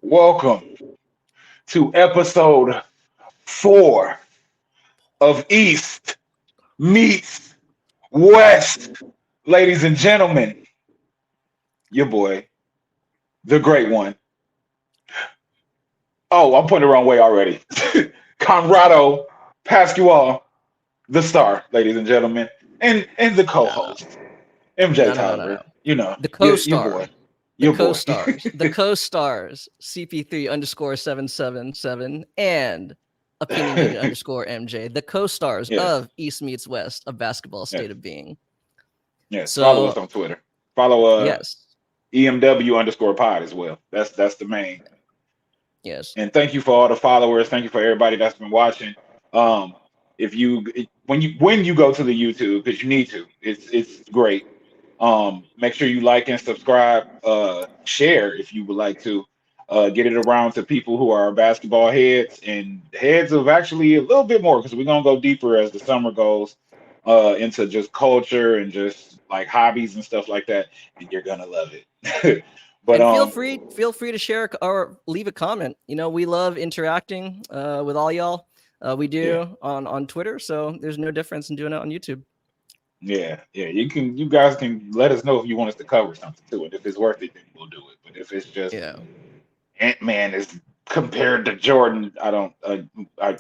Welcome to episode 4 of East Meets West. Ladies and gentlemen, your boy, the great one. Oh, I'm putting it the wrong way already. Conrado Pascual, the star, ladies and gentlemen, and the No, co-host, MJ no. Tolliver. You know, The your co-star, boy, your boy. the co-stars, CP3 underscore 777 and opinionated underscore MJ, the co-stars Yes, of East Meets West, a basketball yes, state of being. yes. Follow us So on Twitter. Follow yes, EMW underscore pod as well. That's the main. yes, And thank you for all the followers. Thank you for everybody that's been watching. Um, if you when you go to the YouTube, because you need to, it's great. Make sure you like and subscribe. Share if you would like to. Get it around to people who are basketball heads and heads of actually a little bit more because we're gonna go deeper as the summer goes into just culture and just like hobbies and stuff like that, and you're gonna love it. But and feel free to share or leave a comment. We love interacting with all y'all. We yeah. do on Twitter, so there's no difference in doing it on YouTube. Yeah. You guys can let us know if you want us to cover something too, and if it's worth it, then we'll do it. But if it's just Yeah. Ant-Man is compared to Jordan, I don't.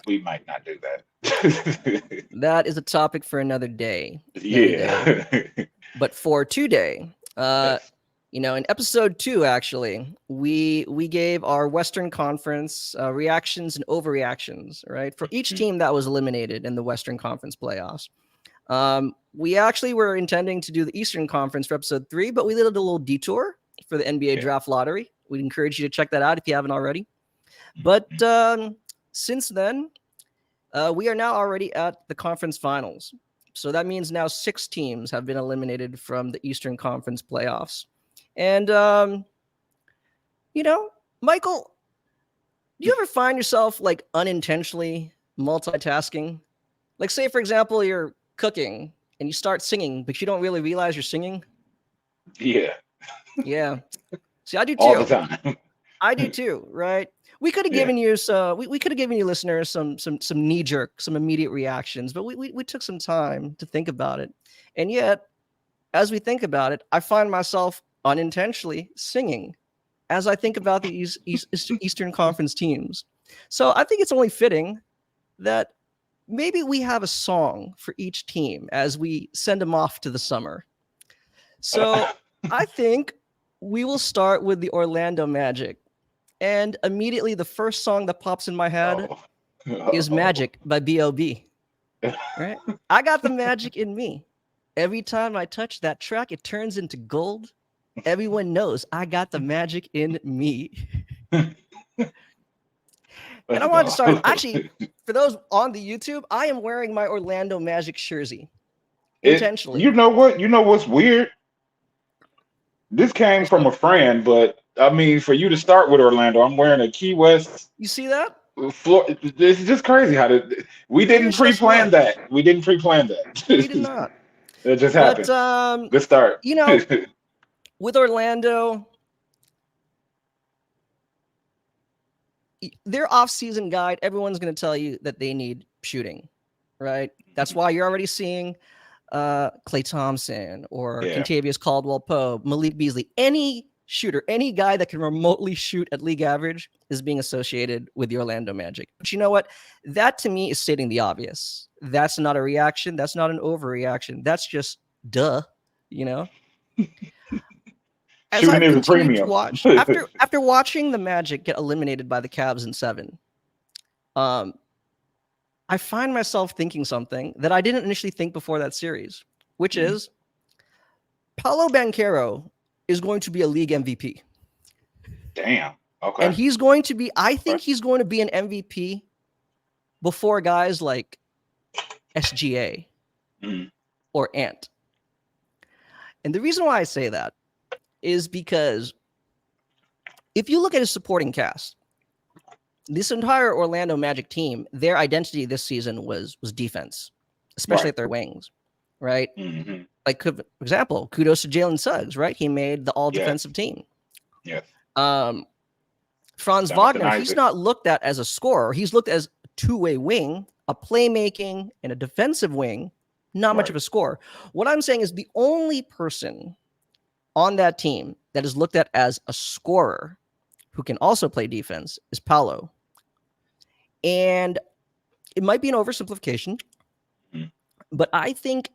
We might not do that. That is a topic for another day. Another day. Yeah. But for today, Yes. in episode 2, actually, we gave our Western Conference reactions and overreactions, right? For each Mhm. team that was eliminated in the Western Conference playoffs. We actually were intending to do the Eastern Conference for episode 3, but we did a little detour for the NBA Yeah. draft lottery. We'd encourage you to check that out if you haven't already. But Mhm. since then, we are now already at the conference finals. So that means now 6 teams have been eliminated from the Eastern Conference playoffs. And, you know, Michael, do you ever find yourself like unintentionally multitasking? Like, say, for example, you're cooking and you start singing, but you don't really realize you're singing? Yeah. Yeah. See, I do All the too. time. I do too, right? We could have Yeah. given you we could have given you listeners some knee jerk, some immediate reactions, but we took some time to think about it. And yet, as we think about it, I find myself unintentionally singing as I think about the Eastern Conference teams. So I think it's only fitting that maybe we have a song for each team as we send them off to the summer. So I think we will start with the Orlando Magic. And immediately the first song that pops in my head Oh. is Oh. Magic by B.O.B. Right? I got the magic in me. Every time I touch that track, it turns into gold. Everyone knows I got the magic in me. And Let's I wanted to start go. actually for those on the YouTube, I am wearing my Orlando Magic jersey You intentionally. know what? You know what's weird? This came What's from up? a friend, but I mean, for you to start with Orlando, I'm wearing a Key West. You see that? It's just crazy how we didn't Here's just pre-plan what that. We didn't pre-plan that. we did not. It just But happened. Good start. you know, with Orlando, their off-season guide, everyone's going to tell you that they need shooting, right? That's why you're already seeing Klay Thompson or Yeah. Kentavious Caldwell-Pope, Malik Beasley, any shooter, any guy that can remotely shoot at league average is being associated with the Orlando Magic. But you know what? That to me is stating the obvious. That's not a reaction. That's not an overreaction. That's just duh, you know? As Shooting I've is a continued to premium. watch, after watching the Magic get eliminated by the Cavs in 7, um, I find myself thinking something that I didn't initially think before that series, which is Paolo Banchero is going to be a league MVP. Damn. And Okay. he's going to be, I think Okay. he's going to be an MVP before guys like SGA Mhm. or Ant. And the reason why I say that is because if you look at his supporting cast, this entire Orlando Magic team, their identity this season was defense, especially Right. at their wings, right? Hmm. Like, for example, kudos to Jalen Suggs, right? He made the all Yes. defensive team. Yes. Um, Franz Jonathan Wagner, he's Isaac. not looked at as a scorer. He's looked as a two-way wing, a playmaking and a defensive wing, not much of a scorer. What I'm saying is the only person on that team that is looked at as a scorer who can also play defense is Paolo. And it might be an oversimplification, but I think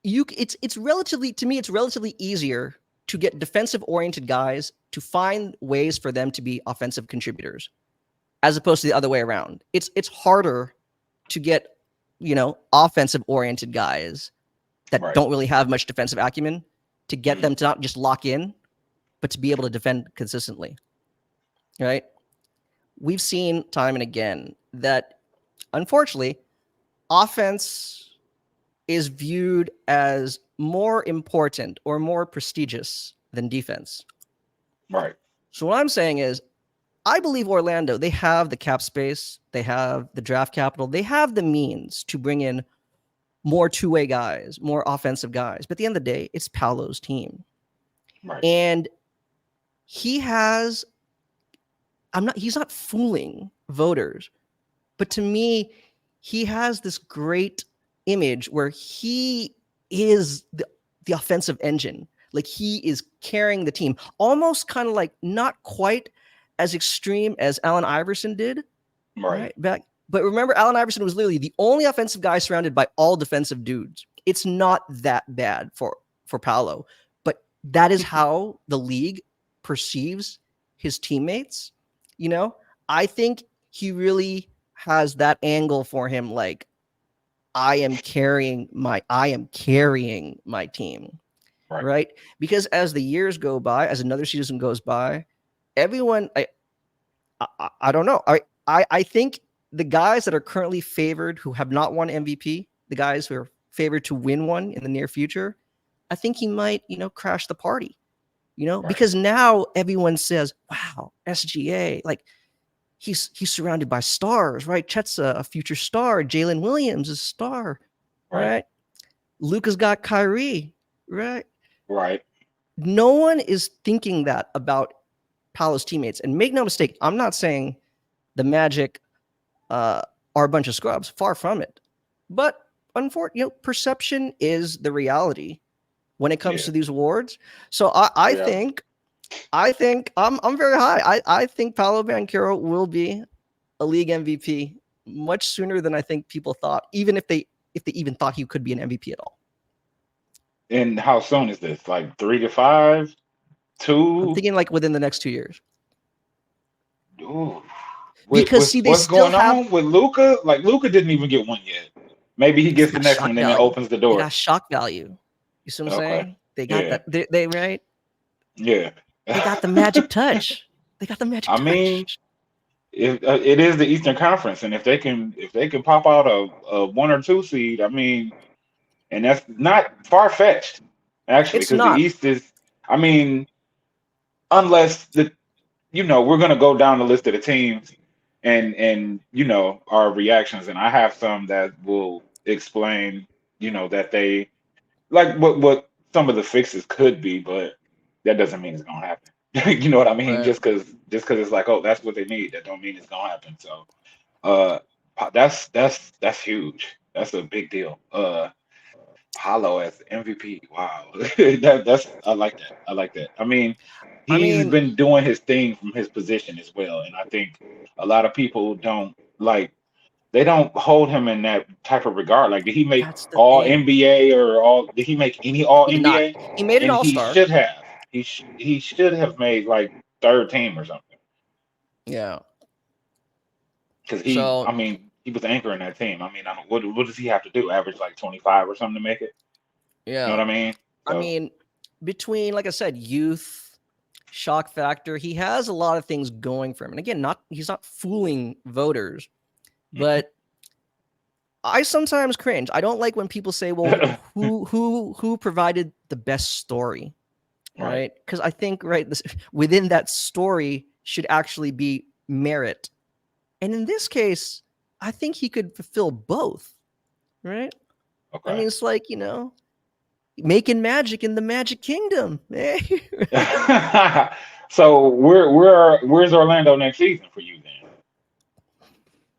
it's relatively, to me, it's relatively easier to get defensive-oriented guys to find ways for them to be offensive contributors, as opposed to the other way around. It's harder to get, offensive-oriented guys that don't really have much defensive acumen to get them to not just lock in, but to be able to defend consistently. Right? We've seen time and again that, unfortunately, offense is viewed as more important or more prestigious than defense. Right. So what I'm saying is, I believe Orlando, they have the cap space, they have the draft capital, they have the means to bring in more two-way guys, more offensive guys. But at the end of the day, it's Paolo's team. Right. And he's not fooling voters, but to me, he has this great image where he is the offensive engine. Like, he is carrying the team, almost kind of like not quite as extreme as Allen Iverson did. Right. Back. But remember, Allen Iverson was literally the only offensive guy surrounded by all defensive dudes. It's not that bad for Paolo, but that is how the league perceives his teammates. I think he really has that angle for him. Like, I am carrying my team. Right. Because as the years go by, as another season goes by, everyone, I don't know. I think the guys that are currently favored, who have not won MVP, the guys who are favored to win one in the near future, I think he might, crash the party, because now everyone says, wow, SGA, like, he's surrounded by stars, right? Chet's a future star. Jalen Williams is a star, right? Luka's got Kyrie, right? Right. No one is thinking that about Paolo's teammates. And make no mistake, I'm not saying the Magic are a bunch of scrubs. Far from it. But unfortunately, perception is the reality when it comes to these awards. So I think I'm very high. I think Paolo Banchero will be a league MVP much sooner than I think people thought, even if they even thought he could be an MVP at all. And how soon is this? Like 3 to 5? 2? I'm thinking like within the next 2 years. Ooh. Because see, what's going on with Luka? Like, Luka didn't even get one yet. Maybe he gets the next one, and then it opens the door. They got shock value. You see what I'm saying? They got that. They right? Yeah. They got the magic touch. I mean, it is the Eastern Conference, and if they can pop out a 1 or 2 seed, I mean, and that's not far fetched, actually, because the East is. I mean, unless we're gonna go down the list of the teams, and our reactions, and I have some that will explain, that they like what some of the fixes could be, but that doesn't mean it's gonna happen. You know what I mean? Right. Just because it's like, oh, that's what they need, that don't mean it's gonna happen. So, that's huge. That's a big deal. Paolo as MVP. Wow, that's I like that. I mean, he's been doing his thing from his position as well, and I think a lot of people don't hold him in that type of regard. Like, did he make all NBA or did he make any all NBA? He made an all-star. He should have. He should have made like third team or something. Yeah. Because he was anchoring that team. I mean, what does he have to do? Average like 25 or something to make it? Yeah. You know what I mean? So, I mean, between, like I said, youth, shock factor, he has a lot of things going for him. And again, he's not fooling voters, but I sometimes cringe. I don't like when people say, well, who provided the best story? Right? Because I think within that story should actually be merit. And in this case, I think he could fulfill both. Right? Okay. I mean, it's like, making magic in the Magic Kingdom. So where's Orlando next season for you then?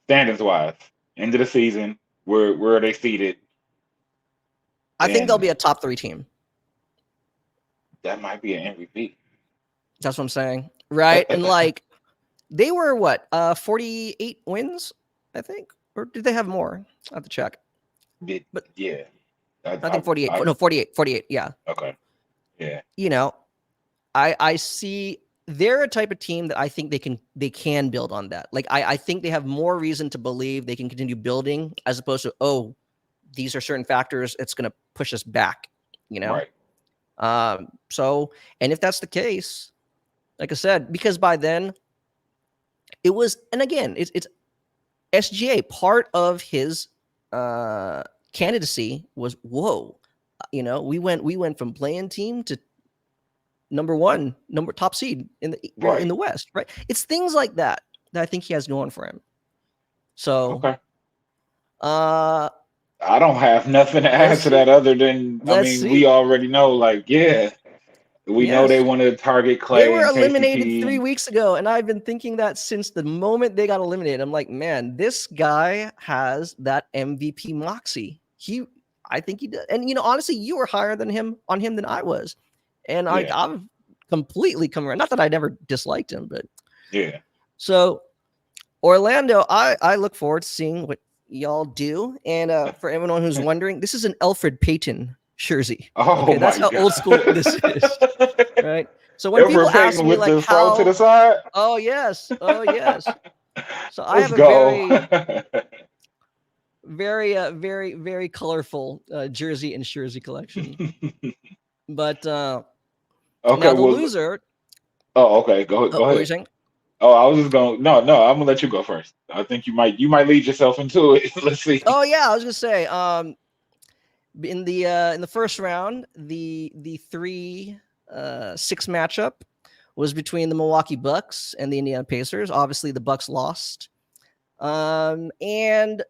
Standings wise, end of the season, where are they seated? I think they'll And be a top 3 team. that might be an MVP. That's what I'm saying. Right. And like they were what, 48 wins, I think. Or did they have more? I have to check. But Yeah, I think 48. No, 48. 48. Yeah. okay, yeah, You know, I see they're a type of team that I think they can build on that. Like I think they have more reason to believe they can continue building as opposed to, oh, these are certain factors it's going to push us back, you know? right, So, and if that's the case, like I said, because by then it was, and again, it's SGA. Part of his candidacy was, whoa, we went from playing team to number top seed in right, the West, right? It's things like that I think he has going for him. So, okay. uh, I don't have nothing to add let's to see. that other than I Let's mean we see. already know. Like, yeah, we know they Yes. want to target They Clay were and eliminated KCP, 3 and weeks ago, and I've been thinking that since the moment they got eliminated. I'm like, man, this guy has that MVP moxie. I think he does. And honestly, you were higher than him than I was, and yeah, I've completely come around. Not that I never disliked him, but yeah. so Orlando, I look forward to seeing what y'all do. And for everyone who's wondering, this is an Alfred Payton jersey. Oh Okay, that's my how old school this is, God. right? So when people Everett ask Payton me with like the fro to how, the side. oh yes, oh yes. So I Let's have a go. very colorful jersey and jersey collection. But Okay, now the well, loser. oh, okay, go What were you ahead. saying? Oh, I was just going. No, no, I'm gonna let you go first. I think you might lead yourself into it. Let's see. Oh yeah, I was gonna say. In the first round, the 3-6 matchup was between the Milwaukee Bucks and the Indiana Pacers. Obviously, the Bucks lost. And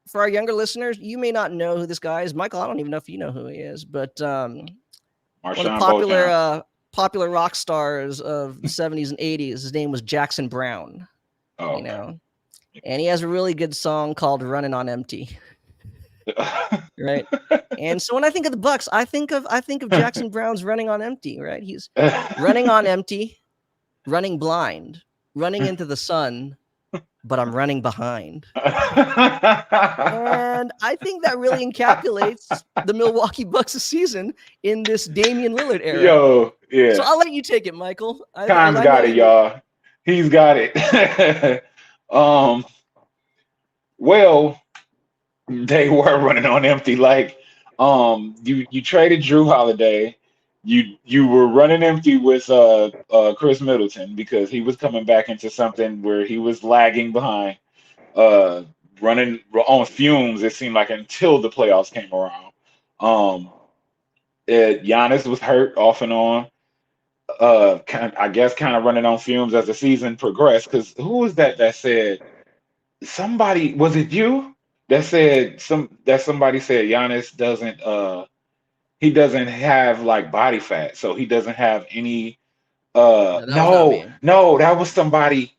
for our younger listeners, you may not know who this guy is. Michael, I don't even know if you know who he is, but one of the Marshawn Beauchamp. popular rock stars of the 70s and 80s. His name was Jackson Brown, Oh, you know, and he has a really good song called "Running on Empty." okay. Right. And so when I think of the Bucks, I think of Jackson Brown's "Running on Empty." Right, he's running on empty, running blind, running into the sun, but I'm running behind. And I think that really encapsulates the Milwaukee Bucks' season in this Damian Lillard era. Yo, So yeah. I'll let you take it, Michael, because Time's I know got it, you. y'all. He's got it. um, well, they were running on empty. Like, you traded Drew Holiday. You were running empty with Chris Middleton because he was coming back into something where he was lagging behind. Uh, running on fumes. It seemed like until the playoffs came around. Um, Giannis was hurt off and on. I guess kind of running on fumes as the season progressed. Because who was that said somebody was it you that said somebody said Giannis doesn't he doesn't have like body fat, so he doesn't have any No, that was not no, me. no, that was somebody.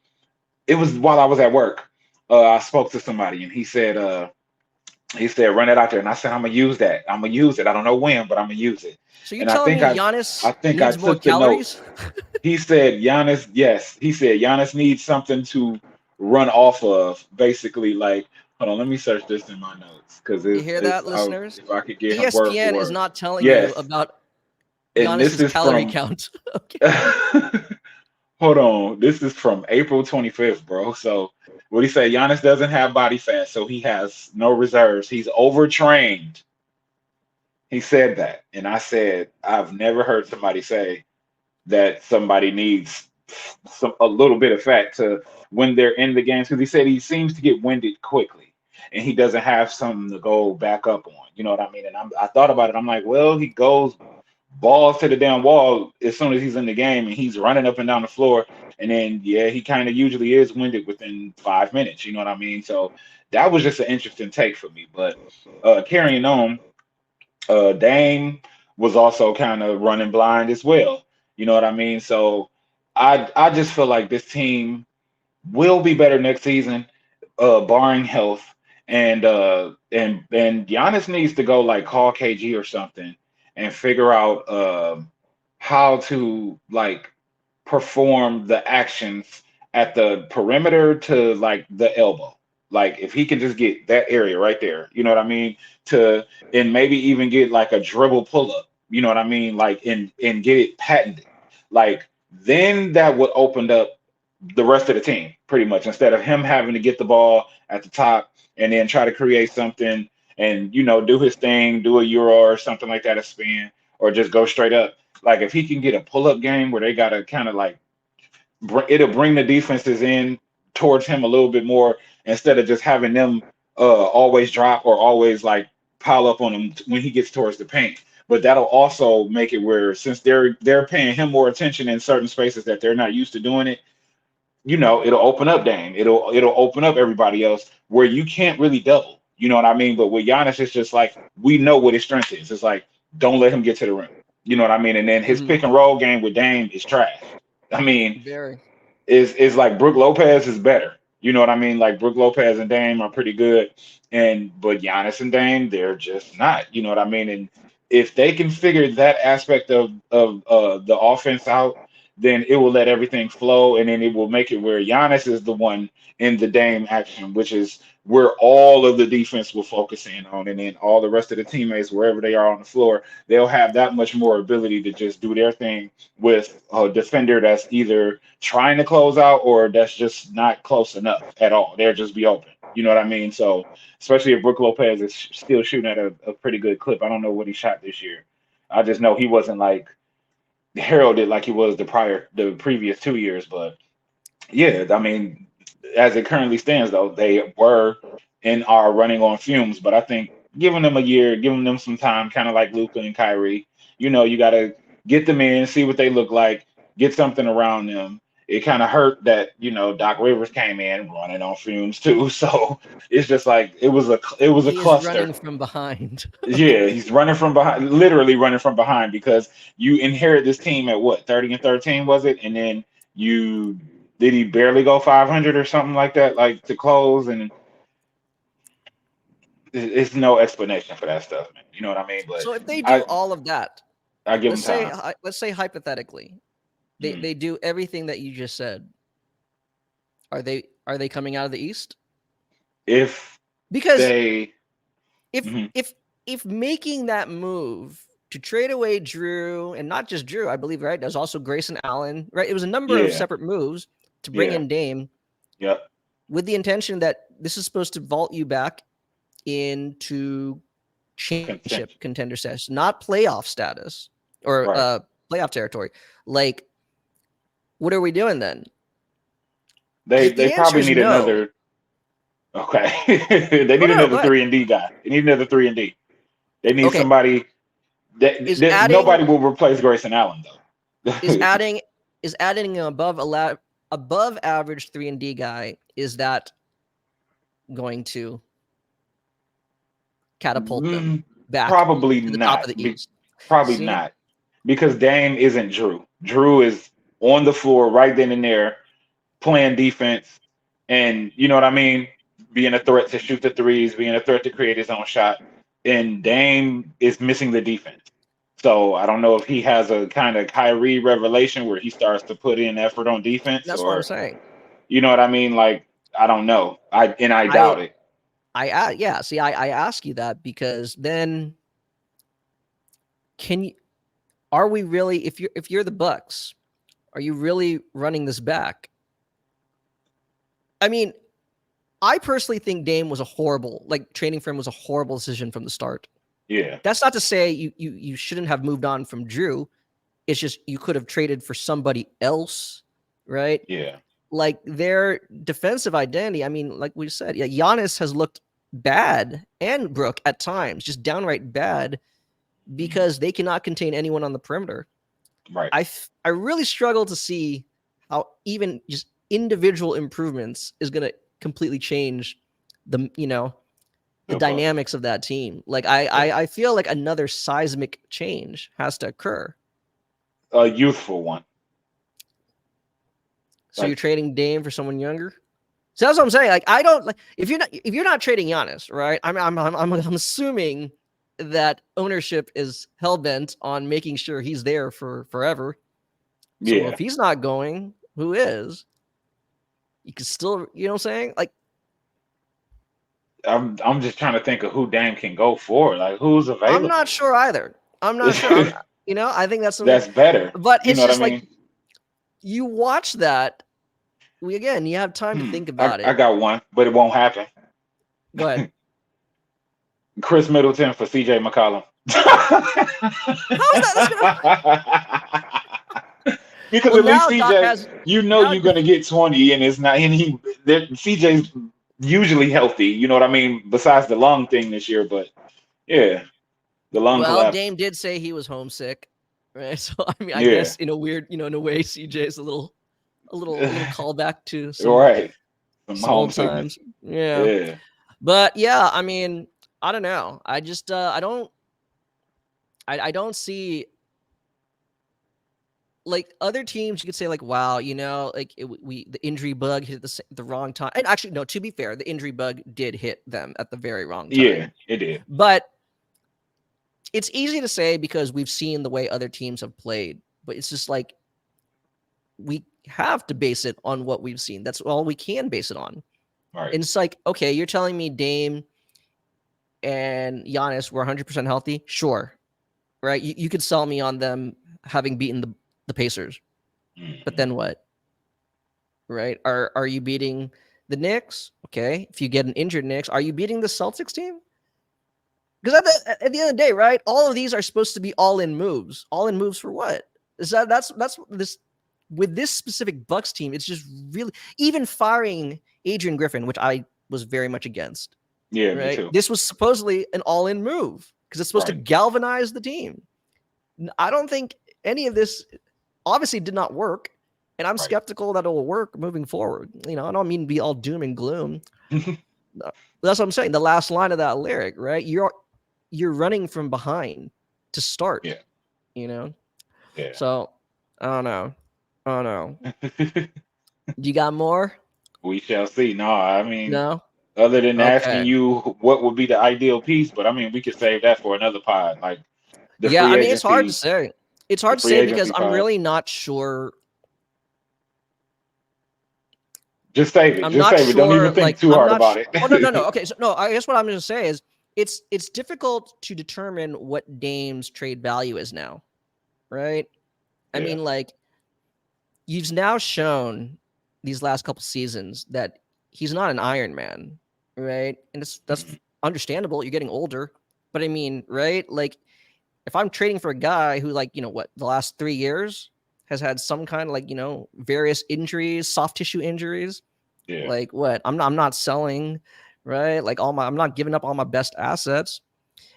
It was while I was at work. I spoke to somebody and he said run it out there, and I said I'm gonna use that. I'm gonna use it. I don't know when, but I'm gonna use it. So you're And I telling think me I Giannis I think I needs more took the notes. calories? He said Giannis, yes. He said Giannis needs something to run off of. Basically, like, hold on, let me search this in my notes because You hear that, listeners? if I could get him word for ESPN is word. not telling you Yes, about and this Giannis's is calorie from. count. Okay. Hold on, this is from April 25th, bro. So what he said, Giannis doesn't have body fat, so he has no reserves. He's overtrained. He said that, and I said I've never heard somebody say that somebody needs a little bit of fat to when they're in the games because he said he seems to get winded quickly and he doesn't have something to go back up on. You know what I mean? And I thought about it. I'm like, well, he goes balls to the damn wall as soon as he's in the game and he's running up and down the floor. And then, yeah, he kind of usually is winded within 5 minutes. You know what I mean? So that was just an interesting take for me. But carrying on, Dame was also kind of running blind as well. You know what I mean? So I just feel like this team will be better next season, barring health. And Giannis needs to go like call KG or something and figure out how to like perform the actions at the perimeter to like the elbow. Like if he can just get that area right there, you know what I mean? To and maybe even get like a dribble pull up, you know what I mean? Like and get it patented. Like then that would open up the rest of the team pretty much instead of him having to get the ball at the top and then try to create something and do his thing, do a euro or something like that, a spin, or just go straight up. Like if he can get a pull up game where they gotta kind of like it'll bring the defenses in towards him a little bit more instead of just having them always drop or always like pile up on him when he gets towards the paint. But that'll also make it where since they're paying him more attention in certain spaces that they're not used to doing it, it'll open up Dame. It'll open up everybody else where you can't really double. You know what I mean? But with Giannis, it's just like we know what his strength is. It's like don't let him get to the rim. You know what I mean? And then his pick and roll game with Dame is trash. I mean, Very. is like Brook Lopez is better. You know what I mean? Like Brook Lopez and Dame are pretty good, but Giannis and Dame, they're just not. You know what I mean? And if they can figure that aspect of the offense out, then it will let everything flow, and then it will make it where Giannis is the one in the Dame action, which is where all of the defense will focus in on, and then all the rest of the teammates, wherever they are on the floor, they'll have that much more ability to just do their thing with a defender that's either trying to close out or that's just not close enough at all. They'll just be open. You know what I mean? So especially if Brook Lopez is still shooting at a pretty good clip. I don't know what he shot this year. I just know he wasn't like heralded like he was the previous 2 years. But yeah, I mean, as it currently stands, though, they were and are running on fumes. But I think giving them a year, giving them some time, kind of like Luka and Kyrie, you got to get them in, see what they look like, get something around them. It kind of hurt that Doc Rivers came in running on fumes too. So it's just like it was a He is cluster. running from behind. Yeah, he's running from behind, literally running from behind because you inherit this team at what, 30 and 13 was it? And then you did he barely go 500 or something like that, like to close, and it's no explanation for that stuff, man. You know what I mean? But So if they do I all of that, I give him let's say time. let's say hypothetically, they Mm. they do everything that you just said. Are they coming out of the East? If Because they if mhm, if if making that move to trade away Drew, and not just Drew, I believe, right? There's also Grayson Allen, right? It was a number of yeah, separate moves to bring yeah, in Dame yep, with the intention that this is supposed to vault you back into championship contention, contender status, not playoff status or right. playoff territory. Like, what are we doing then? They If they the answer probably is need no, another. Okay, they oh need no, go another ahead. 3 and D guy. They need another 3 and D. They need Okay, somebody. is Nobody adding will replace Grayson Allen is though. adding is adding an above average 3 and D guy, is that going to catapult them Mm, back probably to the top of not. the East? Probably See, not because Dame isn't Drew. Drew is on the floor right then and there playing defense, and you know what I mean, being a threat to shoot the threes, being a threat to create his own shot. And Dame is missing the defense. So I don't know if he has a kind of Kyrie revelation where he starts to put in effort on defense, that's what I'm or saying. you know what I mean. Like I don't know. I I doubt it. yeah. See, I ask you that because then can you are we really, if you're the Bucks, are you really running this back? I mean, I personally think Dame was a horrible, like trading for him was a horrible decision from the start. Yeah, That's not to say you shouldn't have moved on from Drew. It's just you could have traded for somebody else, right? yeah. Like their defensive identity. I mean, like we said, yeah, Giannis has looked bad and Brook at times, just downright bad Mhm. because they cannot contain anyone on the perimeter. Right. I really struggle to see how even just individual improvements is going to completely change the The Bucks. dynamics of that team. Like Yeah. I feel like another seismic change has to occur. A youthful one. So you're trading Dame for someone younger? So that's what I'm saying. Like, I don't like if you're not trading Giannis, right? I'm assuming that ownership is hell-bent on making sure he's there for forever. So Yeah. if he's not going, who is? You can still, you know what I'm saying? Like, I'm just trying to think of who Dame can go for. Like, who's I'm available? not sure either. I'm not sure. I think that's something. That's better. But You it's know what just I mean? like you watch that. You have time to think about I it. got one, but it won't happen. Go ahead. Chris Middleton for CJ McCollum. How's that? Because Well, at least now Doc CJ, has you're gonna get 20, and it's not. And CJ's usually healthy. You know what I mean? Besides the lung thing this year, but yeah, the lung Well, collapse. Dame did say he was homesick, right? So I mean, I Yeah. guess in a weird, in a way, CJ's a little callback to some Right. Some old times. Yeah. Yeah. But yeah, I mean, I don't know. I just I don't see like other teams. You could say like, wow, like the injury bug hit at the wrong time. And actually, no. To be fair, the injury bug did hit them at the very wrong time. Yeah, it did. But it's easy to say because we've seen the way other teams have played. But it's just like we have to base it on what we've seen. That's all we can base it on. Right. And it's like, okay, you're telling me Dame and Giannis were 100% healthy? Sure. Right? You could sell me on them having beaten the Pacers. Mm-hmm. But then what? Right? Are you beating the Knicks? Okay. If you get an injured Knicks, are you beating the Celtics team? Because at the end of the day, right? All of these are supposed to be all-in moves. All-in moves for what? That's this with this specific Bucks team. It's just really even firing Adrian Griffin, which I was very much against. Yeah, right? me too. This was supposedly an all-in move because it's supposed to galvanize the team. I don't think any of this obviously did not work, and I'm skeptical that it will work moving forward. I don't mean to be all doom and gloom. That's what I'm saying. The last line of that lyric, right? You're running from behind to start. Yeah. Yeah. So I don't know. You got more? We shall see. No, I mean, no. Other than asking you what would be the ideal piece, but I mean, we could save that for another pod. Like I mean, it's hard to say. It's hard to say because I'm really not sure. Just save it. I'm Just not save it. sure, Don't even think like, too I'm hard not about it. Oh, no. Okay, so no, I guess what I'm going to say is it's difficult to determine what Dame's trade value is now, right? I mean, like, you've now shown these last couple seasons that he's not an Iron Man, right? And that's understandable. You're getting older, but I mean, right? Like, if I'm trading for a guy who, like, the last 3 years has had some kind of, like, various injuries, soft tissue injuries. Yeah. Like, what? I'm not selling, right? Like, I'm not giving up all my best assets.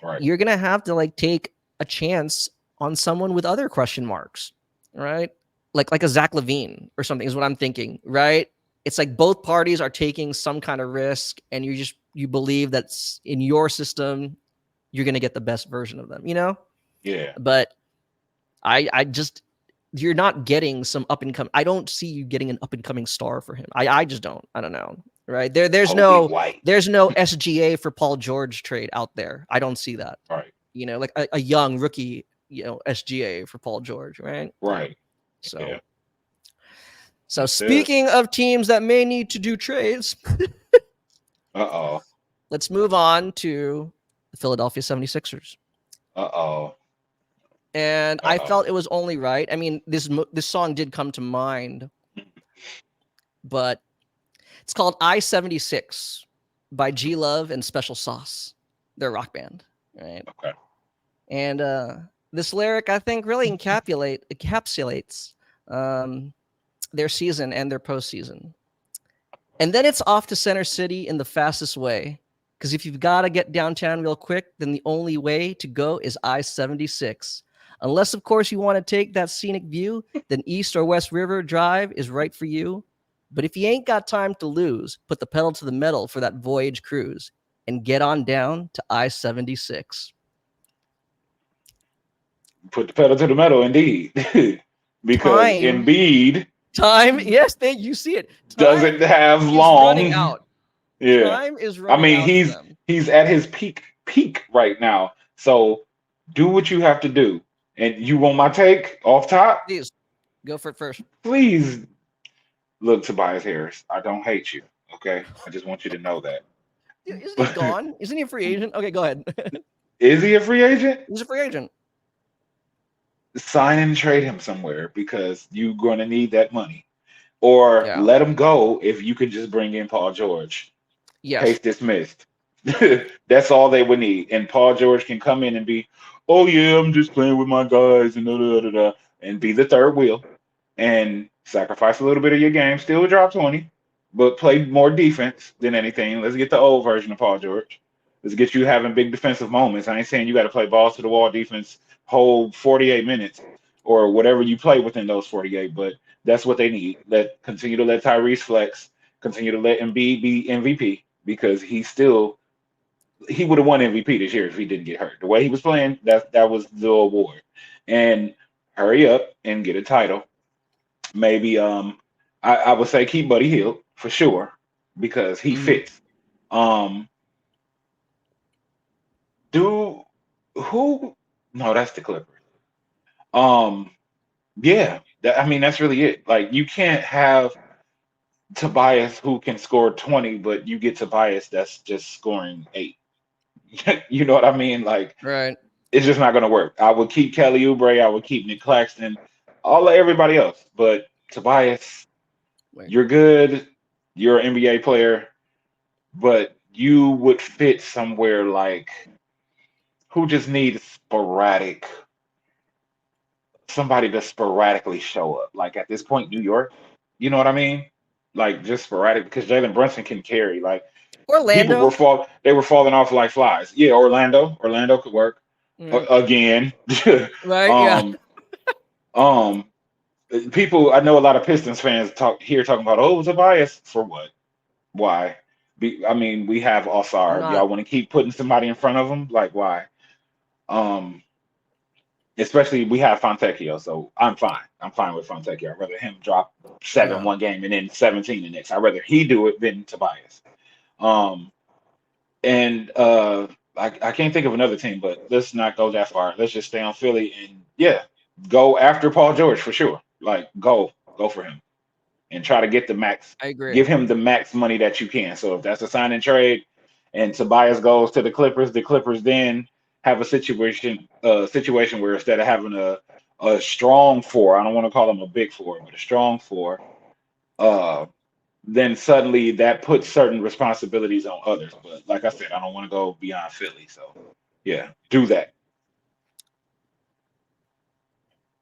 Right. You're gonna have to, like, take a chance on someone with other question marks, right? Like a Zach LaVine or something is what I'm thinking, right? It's like both parties are taking some kind of risk, and you believe that in your system you're gonna get the best version of them, Yeah. But I just you're not getting some up and coming. I don't see you getting an up and coming star for him. I just don't. I don't know. Right. There's no SGA for Paul George trade out there. I don't see that. Right. Like a young rookie, SGA for Paul George, right? Right. So speaking of teams that may need to do trades, let's move on to the Philadelphia 76ers. And I felt it was only right. I mean, this song did come to mind, but it's called I-76 by G Love and Special Sauce. They're a rock band, right? Okay. And this lyric, I think, really encapsulates their season and their postseason. And then it's off to Center City in the fastest way. Because if you've got to get downtown real quick, then the only way to go is I-76. Unless, of course, you want to take that scenic view, then East or West River Drive is right for you. But if you ain't got time to lose, put the pedal to the metal for that voyage cruise and get on down to I-76. Put the pedal to the metal, indeed. Because Embiid Time, yes, you see it. Time Doesn't have is running long. out. Yeah. Time is I running mean, out for them. he's at his peak right now. So do what you have to do. And you want my take off top? Please go for it first. Please look, Tobias Harris. I don't hate you. Okay. I just want you to know that. Isn't he But gone? Isn't he a free agent? Okay, go ahead. is he a free agent? He's a free agent. Sign and trade him somewhere because you're going to need that money. Or Yeah. let him go if you can just bring in Paul George. Yes. Case dismissed. That's all they would need. And Paul George can come in and be, oh yeah, I'm just playing with my guys and da da da da, and be the third wheel and sacrifice a little bit of your game. Still drop 20, but play more defense than anything. Let's get the old version of Paul George. Let's get you having big defensive moments. I ain't saying you got to play balls to the wall defense whole 48 minutes or whatever you play within those 48, but that's what they need. Continue to let Tyrese flex, continue to let Embiid be MVP because he would have won MVP this year if he didn't get hurt. The way he was playing, that was the award. And hurry up and get a title. Maybe I would say keep Buddy Hield for sure because he Hmm. fits. Um do who no, that's the Clippers. Um yeah, I mean that's really it. Like you can't have Tobias who can score 20, but you get Tobias that's just scoring 8. You know what I mean? Like Right. it's just not going to work. I would keep Kelly Oubre. I would keep Nick Claxton, all of everybody else. But Tobias, Wait. you're good. You're an NBA player, but you would fit somewhere like who just needs somebody to sporadically show up. Like at this point, New York. You know what I mean? Like just sporadic because Jalen Brunson can carry. Like Orlando. they were falling off like flies. Yeah, Orlando could work Right. again. Right. Yeah. um, um, people, I know a lot of Pistons fans talking about, oh, Tobias for what? Why? I mean, we have I'm Osar. not. Y'all want to keep putting somebody in front of him? Like, why? Um, Especially we have Fontecchio, so I'm fine. I'm fine with Fontecchio. I'd rather him drop seven Yeah. one game and then 17 the next. I'd rather he do it than Tobias. Um, and I can't think of another team, but let's not go that far. Let's just stay on Philly and yeah, go after Paul George for sure. Like go for him and try to get the max, I agree. give him the max money that you can. So if that's a sign and trade, and Tobias goes to the Clippers then have a situation where instead of having a strong four, I don't want to call him a big four, but a strong four, uh, then suddenly that puts certain responsibilities on others. But like I said, I don't want to go beyond Philly. So yeah, do that.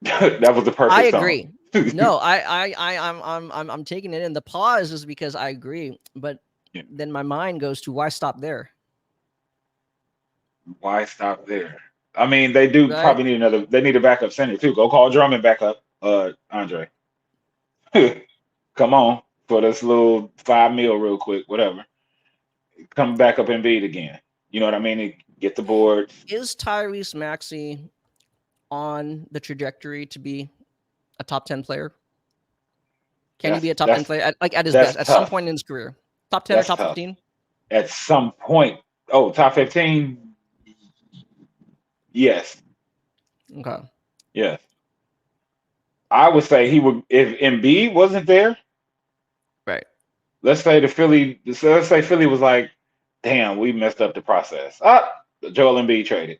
That was the I perfect song. agree. No, I'm taking it in. The pause is because I agree, but Yeah. then my mind goes to why stop there, Why stop there? I mean, they do right? probably need another. They need a backup center too. Go call Drummond back up, Andre. Come on for this little 5 mil real quick, whatever. Come back up and beat again. You know what I mean? Get the boards. Is Tyrese Maxey on the trajectory to be a top 10 player? Can he be That's a top 10 that's player at his that's best at some tough. point in his career? Top 10 or That's top tough. 15? At some point, oh, top 15. Yes, Okay. yes. I would say he would if Embiid wasn't there. Right. Let's say Philly was like, damn, we messed up the process. Joel Embiid traded.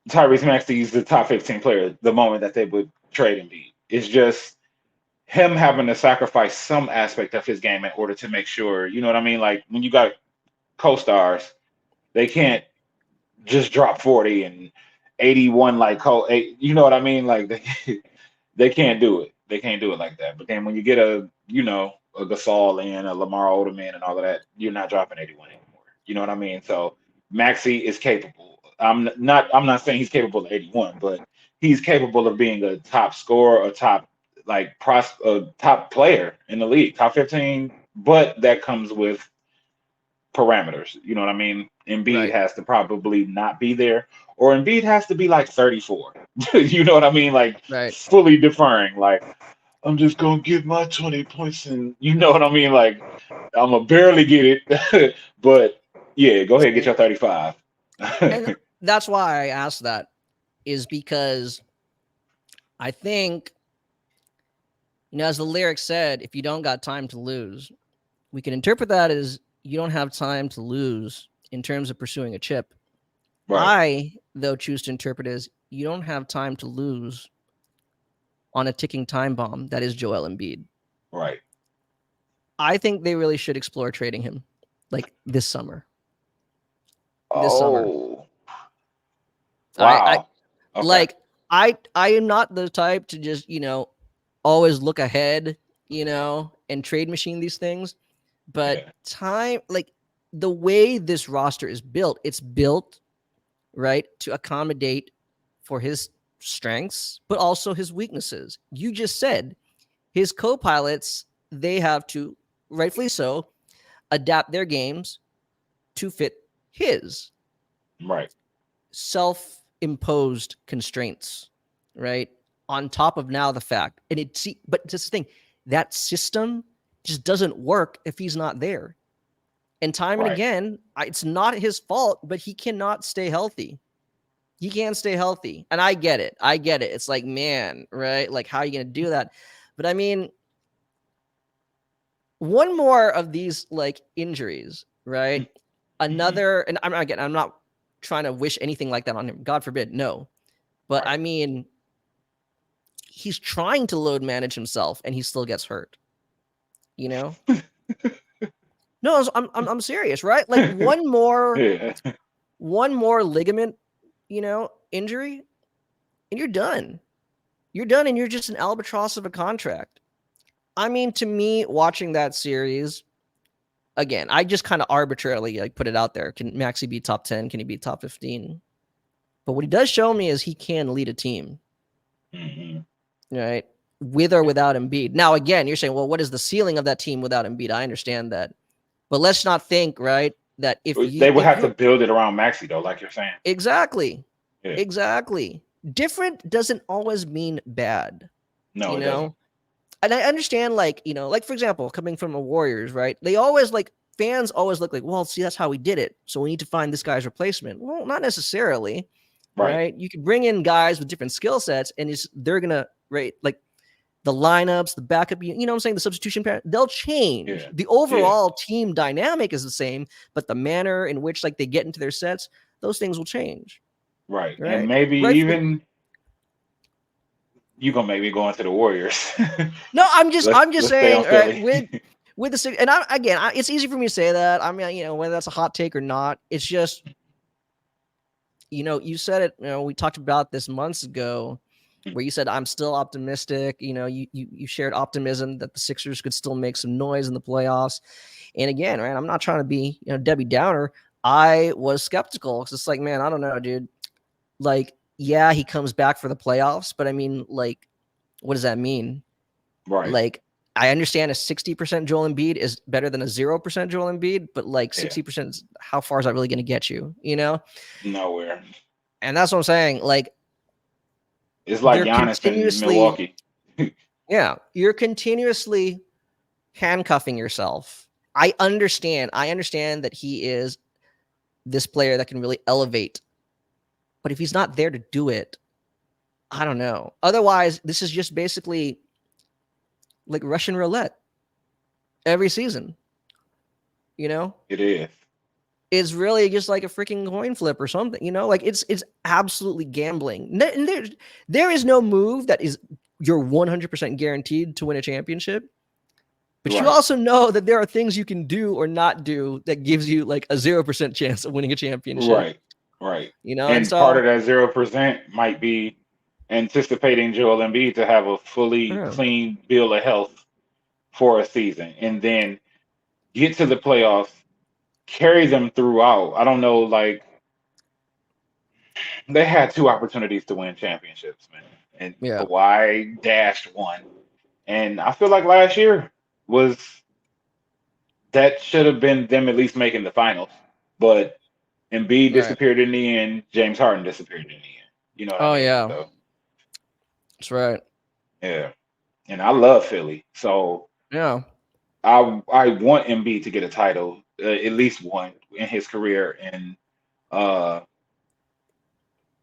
Tyrese Maxey is the top 15 player the moment that they would trade Embiid. It's just him having to sacrifice some aspect of his game in order to make sure, you know what I mean? Like when you got co-stars, they can't just drop 40 and 81 like you know what I mean? Like they can't do it. They can't do it like that. But then when you get a Gasol and a Lamar Odom and all of that, you're not dropping 81 anymore. You know what I mean? So Maxi is capable. I'm not saying he's capable of 81, but he's capable of being a top scorer, a top a top player in the league, top 15. But that comes with parameters. You know what I mean? Embiid Right. has to probably not be there, or Embiid has to be like 34. You know what I mean? Like Right. fully deferring. Like I'm just gonna get my 20 points, and you know what I mean. Like I'm gonna barely get it, but yeah, go ahead, get See, your 35. and that's why I asked that, is because I think, as the lyric said, if you don't got time to lose, we can interpret that as you don't have time to lose in terms of pursuing a chip. Right, I, though, choose to interpret as you don't have time to lose on a ticking time bomb that is Joel Embiid. right. I think they really should explore trading him like this summer. This summer. Oh, I wow. Okay. like I am not the type to just, always look ahead, and trade machine these things. But Yeah. time, like the way this roster is built, it's built right to accommodate for his strengths, but also his weaknesses. You just said his co-pilots, they have to, rightfully so, adapt their games to fit his Right. self-imposed constraints, right? On top of now the fact, but just the thing, that system just doesn't work if he's not there. And time and Right. again, it's not his fault, but he cannot stay healthy. He can't stay healthy. And I get it. I get it. It's like, man, right? Like, how are you going to do that? But I mean, one more of these like injuries, right? Mhm. Another, and I'm not trying to wish anything like that on him. God forbid, no. But Right. I mean, he's trying to load manage himself and he still gets hurt, you know? No, I'm serious, right? Like Yeah. one more ligament, injury, and you're done. You're done, and you're just an albatross of a contract. I mean, to me, watching that series again, I just kind of arbitrarily like put it out there. Can Maxi be top 10? Can he be top 15? But what he does show me is he can lead a team, Mhm. right? With or without Embiid. Now, again, you're saying, well, what is the ceiling of that team without Embiid? I understand that, but let's not think, right, that They would if have to you're build it around Maxi though, like you're saying. exactly, Yeah. exactly different doesn't always mean bad, No, you it doesn't. know. And I understand, like, like for example, coming from the Warriors, right? They always like fans always look like, well, see, that's how we did it. So we need to find this guy's replacement. Well, not necessarily, Right. right? You can bring in guys with different skill sets, and they're gonna rate like the lineups, the backup, you know what I'm saying, the substitution pattern, they'll change. Yeah. The Yeah. overall team dynamic is the same, but the manner in which like they get into their sets, those things will change, Right. And right? maybe Rightfully. even you gonna make me go into the Warriors. No, I'm just Let's stay on saying, right, Philly. with the and it's easy for me to say that. I mean, whether that's a hot take or not, it's just, you said it. We talked about this months ago, where you said I'm still optimistic. You shared optimism that the Sixers could still make some noise in the playoffs. And again, right, I'm not trying to be Debbie Downer. I was skeptical because it's like, man, I don't know, dude. Like, yeah, he comes back for the playoffs, but I mean, like, what does that mean? Right. Like, I understand a 60% Joel Embiid is better than a 0% Joel Embiid, but like Yeah. 60%, how far is that really going to get you? Nowhere. And that's what I'm saying. Like, It's like they're Giannis in continuously, Milwaukee. yeah, you're continuously handcuffing yourself. I understand that he is this player that can really elevate, but if he's not there to do it, I don't know. Otherwise, this is just basically like Russian roulette every season, you know? It is. Is really just like a freaking coin flip or something, like it's absolutely gambling. And there is no move that is you're 100% guaranteed to win a championship, but you Right. also know that there are things you can do or not do that gives you like a 0% chance of winning a championship, Right. Right. and And part so of that 0% might be anticipating Joel Embiid to have a fully yeah, clean bill of health for a season and then get to the playoffs, carry them throughout. I don't know, like they had two opportunities to win championships, man. And yeah, Kawhi dashed one. And I feel like last year was that should have been them at least making the finals. But Embiid right. disappeared in the end. James Harden disappeared in the end. You know what I Oh mean? yeah, So that's right. yeah. and I love Philly. So Yeah. I want Embiid to get a title, at least one in his career, and uh,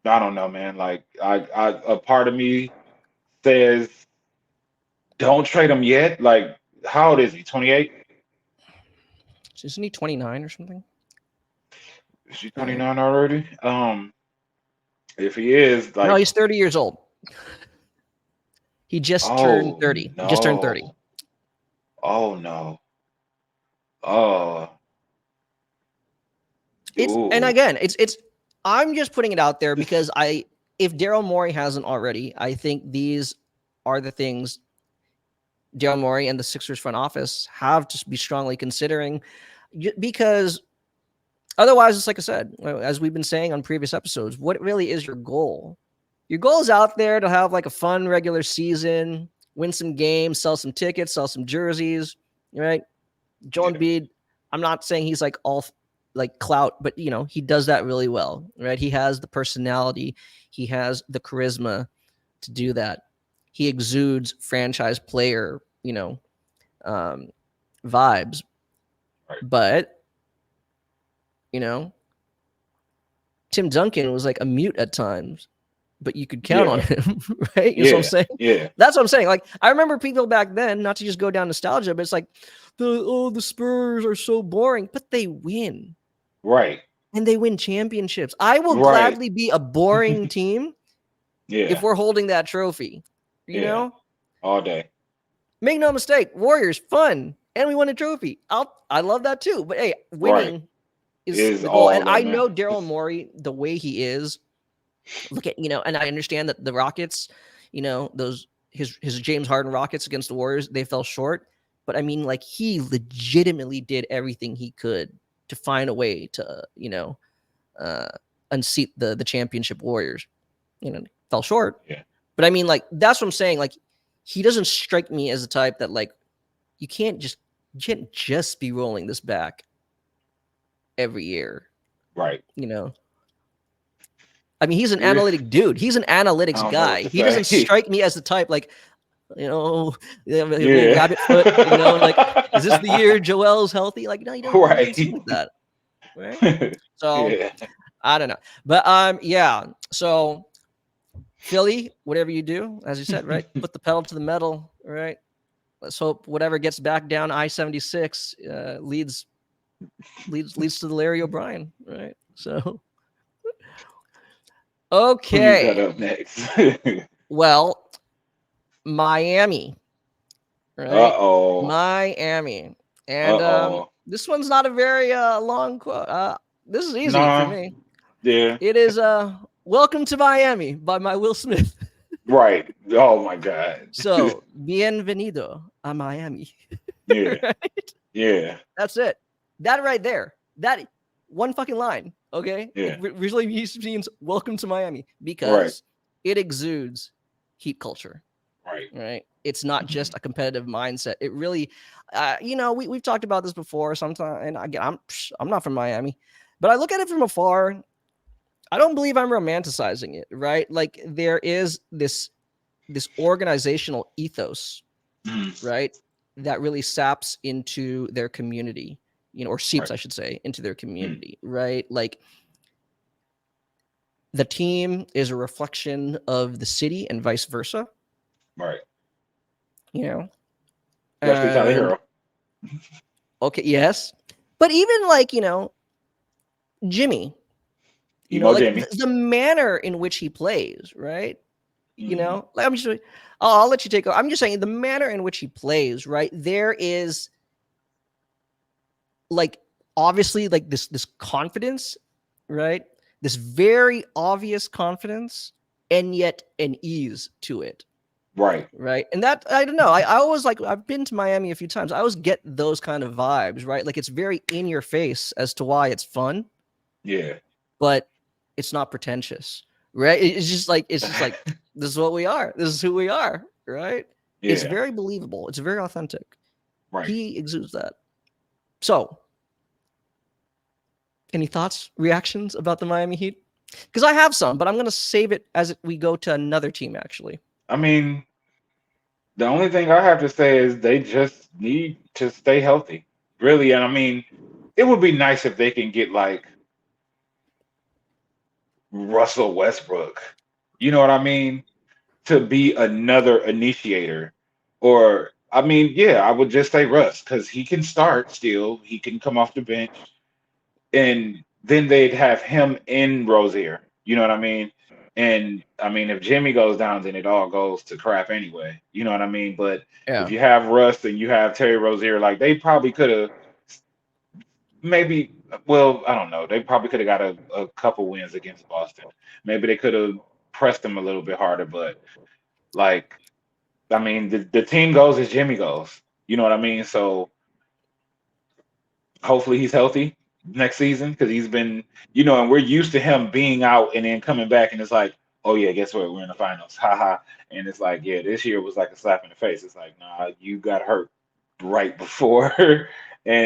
I don't know, man. Like I a part of me says don't trade him yet. Like how old is he? 28? Isn't he 29 or something? Is he All right. 29 already? If he is, No, like, he's 30 years old. He just turned oh 30. He just turned 30. no, oh no, oh, And ooh, again, it's I'm just putting it out there because if Daryl Morey hasn't already, I think these are the things Daryl Morey and the Sixers front office have to be strongly considering, because otherwise, it's like I said, as we've been saying on previous episodes, what really is your goal? Your goal is out there to have like a fun regular season, win some games, sell some tickets, sell some jerseys, right? Joel yeah, Embiid, I'm not saying he's like all like clout, but he does that really well, right? He has the personality, he has the charisma to do that. He exudes franchise player, um, vibes. right, But you know, Tim Duncan was like a mute at times, but you could count on yeah, him, right? You know what I'm yeah, saying? yeah, That's what I'm saying. Like I remember people back then, not to just go down nostalgia, but it's like the Spurs are so boring, but they win. right, And they win championships. I will right, gladly be a boring team if yeah, we're holding that trophy. You yeah, know, all day, make no mistake, Warriors fun, and we won a trophy. I love that too. But hey, right, winning is is the goal. And all that I man. know Daryl Morey, the way he is. Look at and I understand that the Rockets, those his James Harden Rockets against the Warriors, they fell short. But I mean, like he legitimately did everything he could to find a way to uh, unseat the championship Warriors. Fell short. Yeah, But I mean, like that's what I'm saying. Like he doesn't strike me as a type that like you can't just be rolling this back every year. right. You know, I mean, he's an Yeah, analytic dude. He's an I analytics don't know what guy. to He doesn't say. strike me as the type like, you know, little Yeah, rabbit foot. Like, is this the year Joel's healthy? Like, no, he doesn't seem right. like that, right? So Yeah. I don't know, but yeah. So Philly, whatever you do, as you said, right, put the pedal to the metal, right? Let's hope whatever gets back down I-76 leads to the Larry O'Brien, right? So Who you got okay, up next? well, Miami, right? Uh-oh. Miami, and Uh-oh. this one's not a very long quote. This is easy for Nah. me. Yeah. It is "Welcome to Miami" by my Will Smith. Right. Oh my God. So, bienvenido a Miami. Yeah. Right? Yeah. That's it. That right there. That one fucking line. Okay. Yeah. It really means welcome to Miami Right. because it exudes heat culture. Right. Right. It's not just a competitive mindset. It really, we've talked about this before sometimes. And again, I'm not from Miami, but I look at it from afar. I don't believe I'm romanticizing it. Right. Like there is this organizational ethos, Mhm. right, that really saps into their community, or seeps, Right. I should say, into their Mhm. community, right? Like the team is a reflection of the city and vice versa, Right. you know. Especially Tyler And Hero. okay, yes, but even like Jimmy, Emo like Jamie. the manner in which he plays, right? Mhm. Like I'll let you take over. I'm just saying the manner in which he plays, right? There is like obviously like this confidence, right? This very obvious confidence and yet an ease to it, Right. right? And that I don't know. I always like I've been to Miami a few times. I always get those kind of vibes, right? Like it's very in your face as to why it's fun, Yeah. but it's not pretentious, right? It's just like this is what we are. This is who we are, right? It's Yeah. very believable. It's very authentic. Right. He exudes that. So any thoughts, reactions about the Miami Heat? Because I have some, but I'm going to save it as we go to another team, actually. I mean, The only thing I have to say is they just need to stay healthy, really. And I mean, it would be nice if they can get like Russell Westbrook. You know what I mean? To be another initiator. Or, I mean, yeah, I would just say Russ because he can start still. He can come off the bench. And then they'd have him in Rozier. You know what I mean? And I mean, if Jimmy goes down, then it all goes to crap anyway. You know what I mean? But if Yeah. you have Russ and you have Terry Rozier, like they probably could have maybe, well, I don't know. They probably could have got a couple wins against Boston. Maybe they could have pressed them a little bit harder, but like, I mean, the team goes as Jimmy goes. You know what I mean? So hopefully he's healthy next season because he's been, and we're used to him being out and then coming back, and it's like, oh yeah, guess what? We're in the finals, haha. And it's like, yeah, this year was like a slap in the face. It's like, nah, you got hurt right before,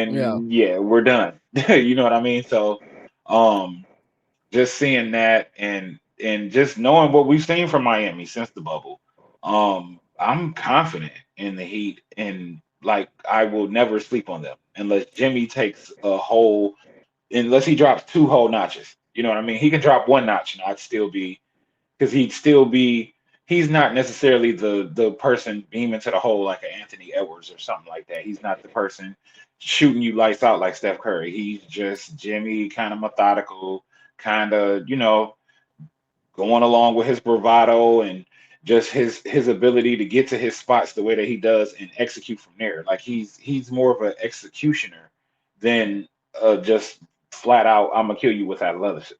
Yeah. and yeah, we're done. You know what I mean? So, um, just seeing that and just knowing what we've seen from Miami since the bubble, I'm confident in the Heat and like I will never sleep on them unless Jimmy takes unless he drops two whole notches. You know what I mean? He can drop one notch and I'd still be because he's not necessarily the person beaming to the hole like an Anthony Edwards or something like that. He's not the person shooting you lights out like Steph Curry. He's just Jimmy, kind of methodical, kind of going along with his bravado and just his ability to get to his spots the way that he does and execute from there. Like he's more of an executioner than just flat out I'm gonna kill you with athleticism.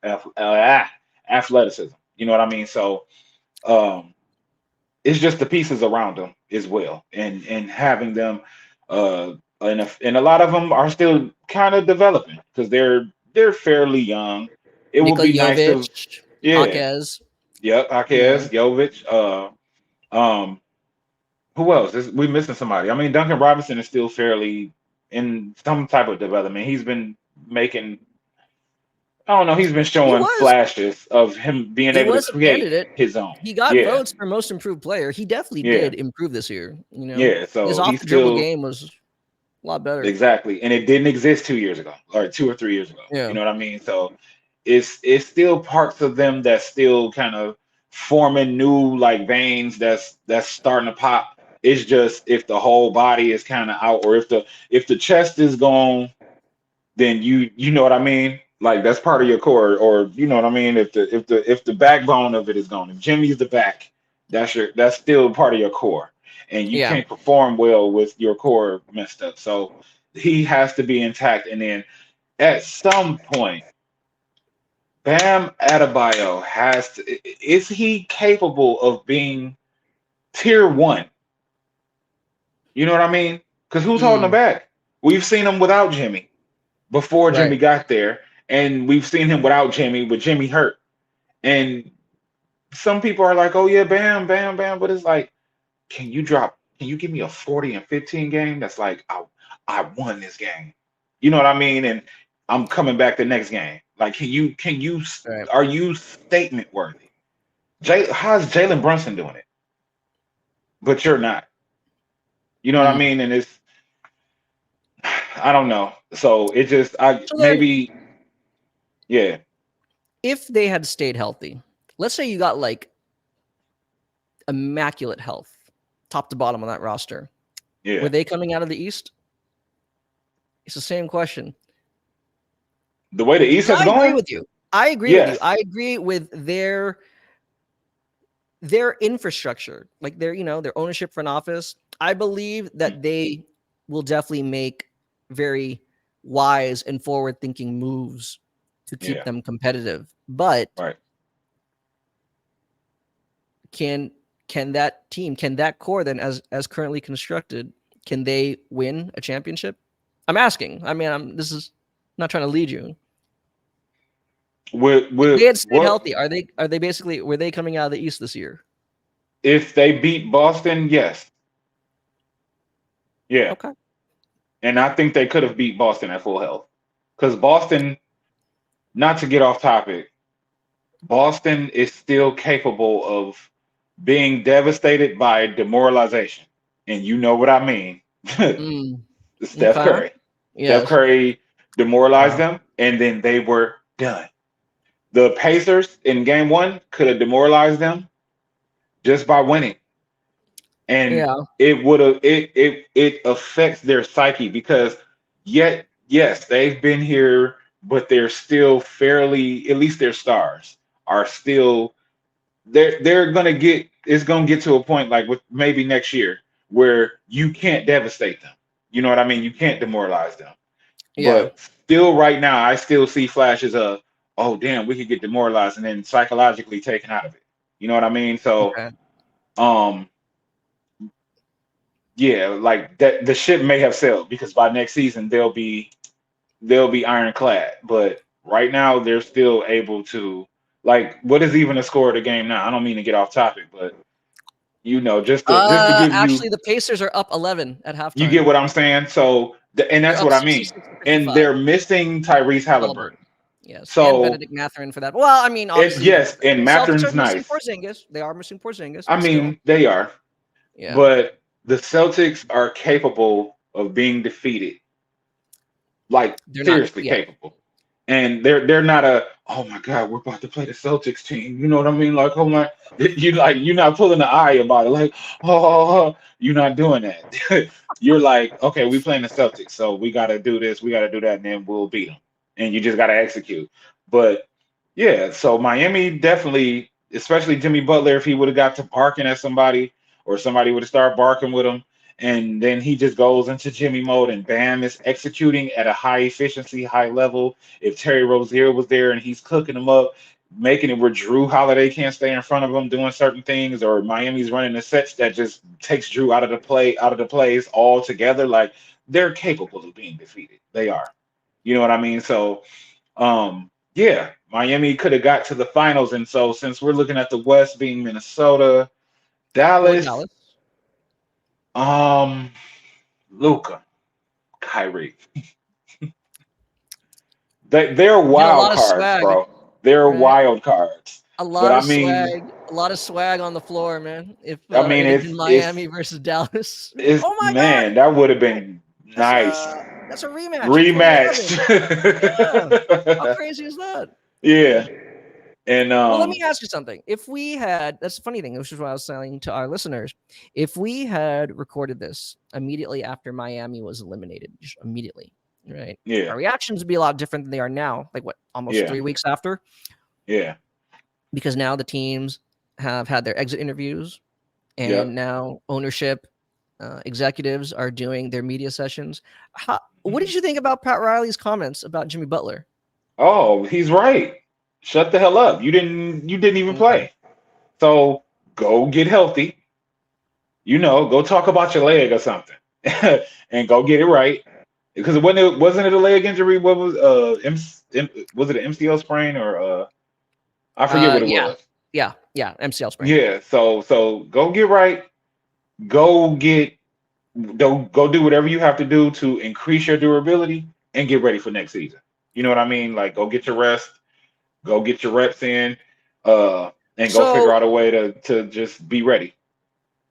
You know what I mean? So um, it's just the pieces around them as well, and having them, and a lot of them are still kind of developing because they're fairly young. It would Nikola be nice Jovic, to, yeah, Jaquez, yep, you Jaquez, know, Jovic, um, who else? We missing somebody. I mean, Duncan Robinson is still fairly in some type of development. He's been making, I don't know, he's been he showing was flashes of him being he able to was a create candidate. his own. He got Yeah, votes for most improved player. He definitely yeah, did improve this year. yeah. His So off he's the dribble still game was a lot better. exactly, and it didn't exist 2 years ago, or 2 or 3 years ago. You Yeah. know what I mean? So it's still parts of them that's still kind of forming new like veins that's starting to pop. It's just if the whole body is kind of out, or if the chest is gone, then you know what I mean. Like that's part of your core, or you know what I mean. If the backbone of it is gone, if Jimmy's the back, that's still part of your core, and you Yeah. can't perform well with your core messed up. So he has to be intact, and then at some point Bam Adebayo is he capable of being tier one? You know what I mean? Because who's holding him Mm, back? We've seen him without Jimmy before right. Jimmy got there, and we've seen him without Jimmy with Jimmy hurt. And some people are like, "Oh yeah, Bam, Bam, Bam," but it's like, Can you give me a 40 and 15 game? That's like I won this game. You know what I mean? And I'm coming back the next game. Like, Right. are you statement worthy? How's Jalen Brunson doing it? But you're not. You know what I Mm. mean? And I don't know. So it just I So then, maybe yeah, if they had stayed healthy, let's say you got like immaculate health, top to bottom on that roster, were yeah. they coming out of the East? It's the same question. The way the East 'Cause has I agree gone, with you. I agree with you. yes. I agree with their infrastructure, like their ownership front office. I believe Mm, that they will definitely make very wise and forward-thinking moves to keep yeah, them competitive. But right. can can that team, can that core then as currently constructed, can they win a championship? I'm asking. I mean, this is not trying to lead you. If With they had stayed what healthy, are they basically were they coming out of the East this year? if they beat Boston? Yes. Yeah. Okay. And I think they could have beat Boston at full health. Because Boston, not to get off topic, Boston is still capable of being devastated by demoralization. and you know what I mean. Mm, Steph okay. Curry. Steph Yes. Curry demoralized Wow. them, and then they were done. The Pacers in game one could have demoralized them just by winning. And Yeah. it would have it affects their psyche because yet, yes, they've been here, but they're still fairly, at least their stars are still they're gonna get it's gonna get to a point like with maybe next year where you can't devastate them. You know what I mean? You can't demoralize them. Yeah. But still right now I still see flashes of, oh damn, we could get demoralized and then psychologically taken out of it. You know what I mean? So Okay. um yeah, like that the ship may have sailed because by next season they'll be ironclad. But right now they're still able to like what is even a score of the game now? I don't mean to get off topic, but just to give you Actually, the Pacers are up 11 at you halftime. get what I'm saying. So and They're that's up what I mean. 66-55. And they're missing Tyrese Halliburton. Halliburton. Yes, and So Benedict Mathurin for that. Well, I mean, it obviously, yes, and the Celtics are Mathurin's missing nice. Porzingis. They are missing Porzingis, I but still, mean, they are, yeah, but the Celtics are capable of being defeated. Like they're not. seriously Yeah, capable. And they're not a oh my god we're about to play the Celtics team, you know what I mean, like oh my you're not pulling the eye about it like you're not doing that. You're like okay we playing the Celtics so we got to do this we got to do that and then we'll beat them and you just got to execute. But yeah, so Miami definitely, especially Jimmy Butler, if he would have got to barking at somebody or somebody would have started barking with him, and then he just goes into Jimmy mode and bam is executing at a high efficiency, high level. If Terry Rozier was there and he's cooking them up, making it where Drew Holiday can't stay in front of him doing certain things, or Miami's running the sets that just takes Drew out of the plays altogether, like they're capable of being defeated. They are. You know what I mean? So yeah, Miami could have got to the finals, and so since we're looking at the West being Minnesota, or Dallas, Dallas. um, Luca, Kyrie, they're Get a wild lot of cards, swag, bro. They're right? wild cards. A But lot I of mean, swag, a lot of swag on the floor, man. If I mean, it had been Miami it's versus Dallas, it's oh my God, man, that would have been that's nice a rematch in 2011. rematch. Yeah, how crazy is that? Yeah, Yeah. and Well, let me ask you something. If we had, that's the funny thing, which is what I was saying to our listeners. If we had recorded this immediately after Miami was eliminated, just immediately, right? yeah, Our reactions would be a lot different than they are now. Like what, almost yeah, 3 weeks after? yeah, Because now the teams have had their exit interviews, yep. and now ownership, executives are doing their media sessions. What did you think about Pat Riley's comments about Jimmy Butler? Oh, he's right. Shut the hell up. You didn't even Okay. play. So go get healthy. Go talk about your leg or something. And go get it right. Because wasn't it a leg injury? What was was it an MCL sprain or I forget what it Yeah, was. yeah. MCL sprain. Yeah, so go get right. Go get don't go do whatever you have to do to increase your durability and get ready for next season. You know what I mean? Like go get your rest, go get your reps in, and go figure So out a way to just be ready.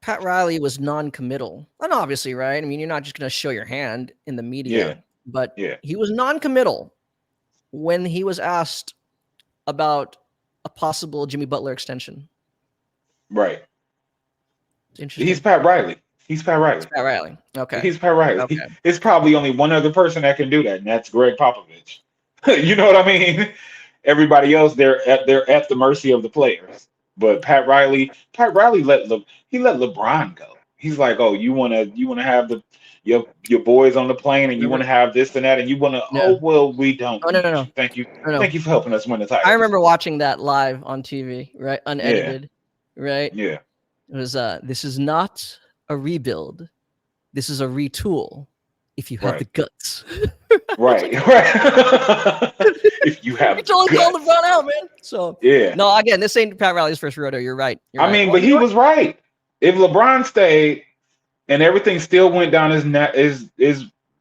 Pat Riley was non-committal, and obviously, right? I mean, you're not just going to show your hand in the Yeah, media, but yeah, he was non-committal when he was asked about a possible Jimmy Butler extension. right. It's He's interesting. Pat Riley. He's Pat It's Riley. Pat Riley. Okay. He's Pat Riley. Okay. It's probably only one other person that can do that, and that's Greg Popovich. You know what I mean? Everybody else, they're at the mercy of the players. But Pat Riley let LeBron go. He's like, oh, you wanna have your boys on the plane, and you want Remember? to have this and that, and you want to. No. Oh well, we don't Oh no, no, need no, you. Thank you, no, no. thank you for helping us win the I titles. remember watching that live on TV, right? Yeah, Unedited, right? yeah, It was this is not a rebuild. This is a retool if you have the right, guts. I was right, like, right. If you you have the totally called guts, LeBron out, man. So yeah. no, again, this ain't Pat Riley's first rodeo. You're right. You're I right. mean, Well, but you he know what? was right. If LeBron stayed and everything still went down his net, is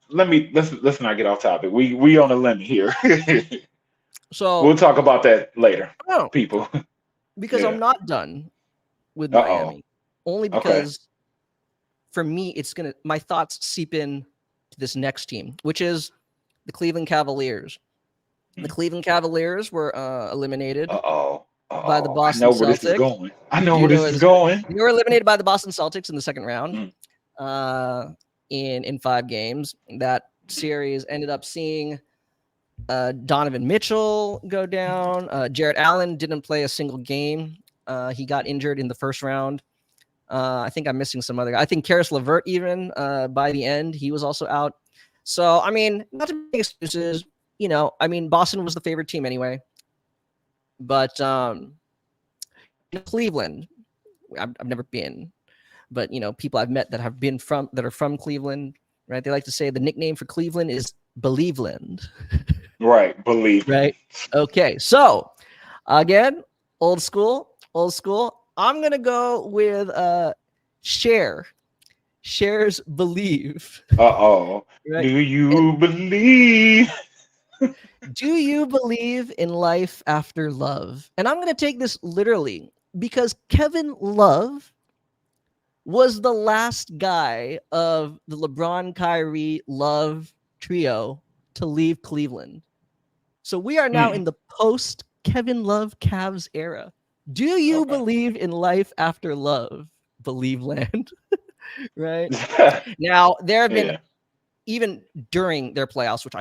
let's not get off topic. We on a limit here. So We'll talk about that later, no, people. because Yeah. I'm not done with Uh oh. Miami. Only Okay. because for me, my thoughts seep in to this next team, which is the Cleveland Cavaliers. The Cleveland Cavaliers were eliminated Uh-oh. by the Uh-oh. I Boston know where this is Celtics. going. I know Do you where know this where is this is? going. They were eliminated by the Boston Celtics in the second round Mm. in 5 games. That series ended up seeing Donovan Mitchell go down. Jarrett Allen didn't play a single game. He got injured in the first round. I think I'm missing some other guy. I think Karis LeVert even by the end, he was also out. So, I mean, not to make excuses, I mean, Boston was the favorite team anyway. But Cleveland, I've never been, but people I've met that are from Cleveland, right? They like to say the nickname for Cleveland is Believeland. Right. Believe me. Right. Okay. So again, old school. I'm gonna go with Shares believe. Uh-oh. Right. Do you believe? Do you believe in life after love? And I'm gonna take this literally because Kevin Love was the last guy of the LeBron, Kyrie, Love trio to leave Cleveland. So we are now in the post Kevin Love Cavs era. Do you believe in life after love? Believe land. Right? Now, there have been, even during their playoffs, which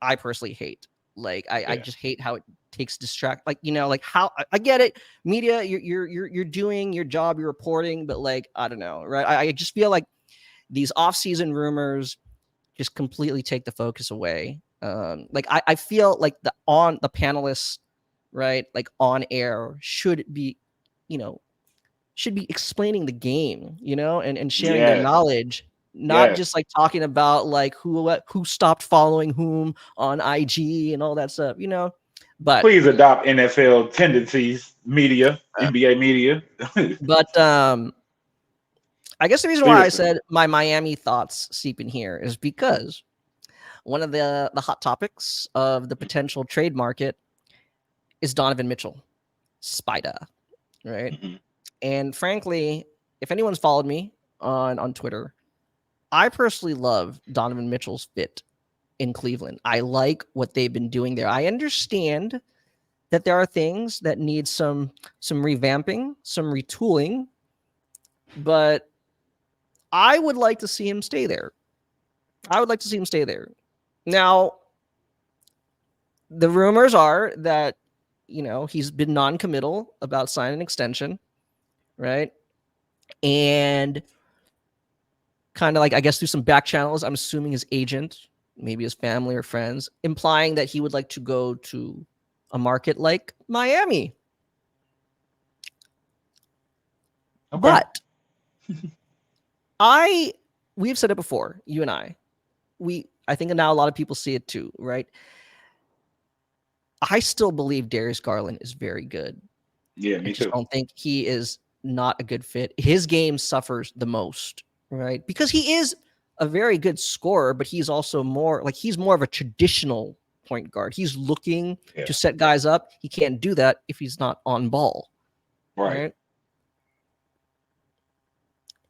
I personally hate. Like I just hate how it takes distract. Like like how I get it. Media, you're doing your job, you're reporting, but like I don't know, right? I just feel like these off-season rumors just completely take the focus away. Like I feel like the panelists, right, like on air should be, explaining the game, and sharing their knowledge, not just like talking about like who stopped following whom on IG and all that stuff, But Please adopt NFL tendencies, media, NBA media. but I guess the reason why I said my Miami thoughts seep in here is because one of the hot topics of the potential trade market is Donovan Mitchell, Spider, right? Mm-hmm. And frankly, if anyone's followed me on Twitter, I personally love Donovan Mitchell's fit in Cleveland. I like what they've been doing there. I understand that there are things that need some revamping, some retooling, but I would like to see him stay there. Now, the rumors are that he's been non-committal about signing an extension, right? And kind of like, I guess through some back channels, I'm assuming his agent, maybe his family or friends, implying that he would like to go to a market like Miami. Okay. But we've said it before, you and I think now a lot of people see it too, right? I still believe Darius Garland is very good. Yeah, me too. I don't think he is not a good fit. His game suffers the most, right? Because he is a very good scorer, but he's also more of a traditional point guard. He's looking to set guys up. He can't do that if he's not on ball. Right?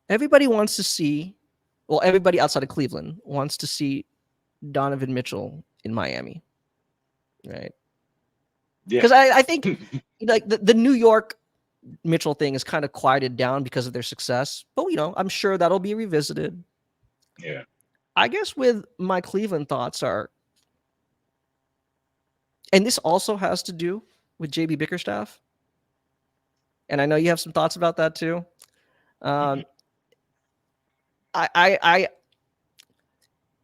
Everybody wants to see, everybody outside of Cleveland wants to see Donovan Mitchell in Miami. Right? Because I think like the New York Mitchell thing is kind of quieted down because of their success, but I'm sure that'll be revisited. Yeah. I guess with my Cleveland thoughts are, and this also has to do with JB Bickerstaff, and I know you have some thoughts about that too. I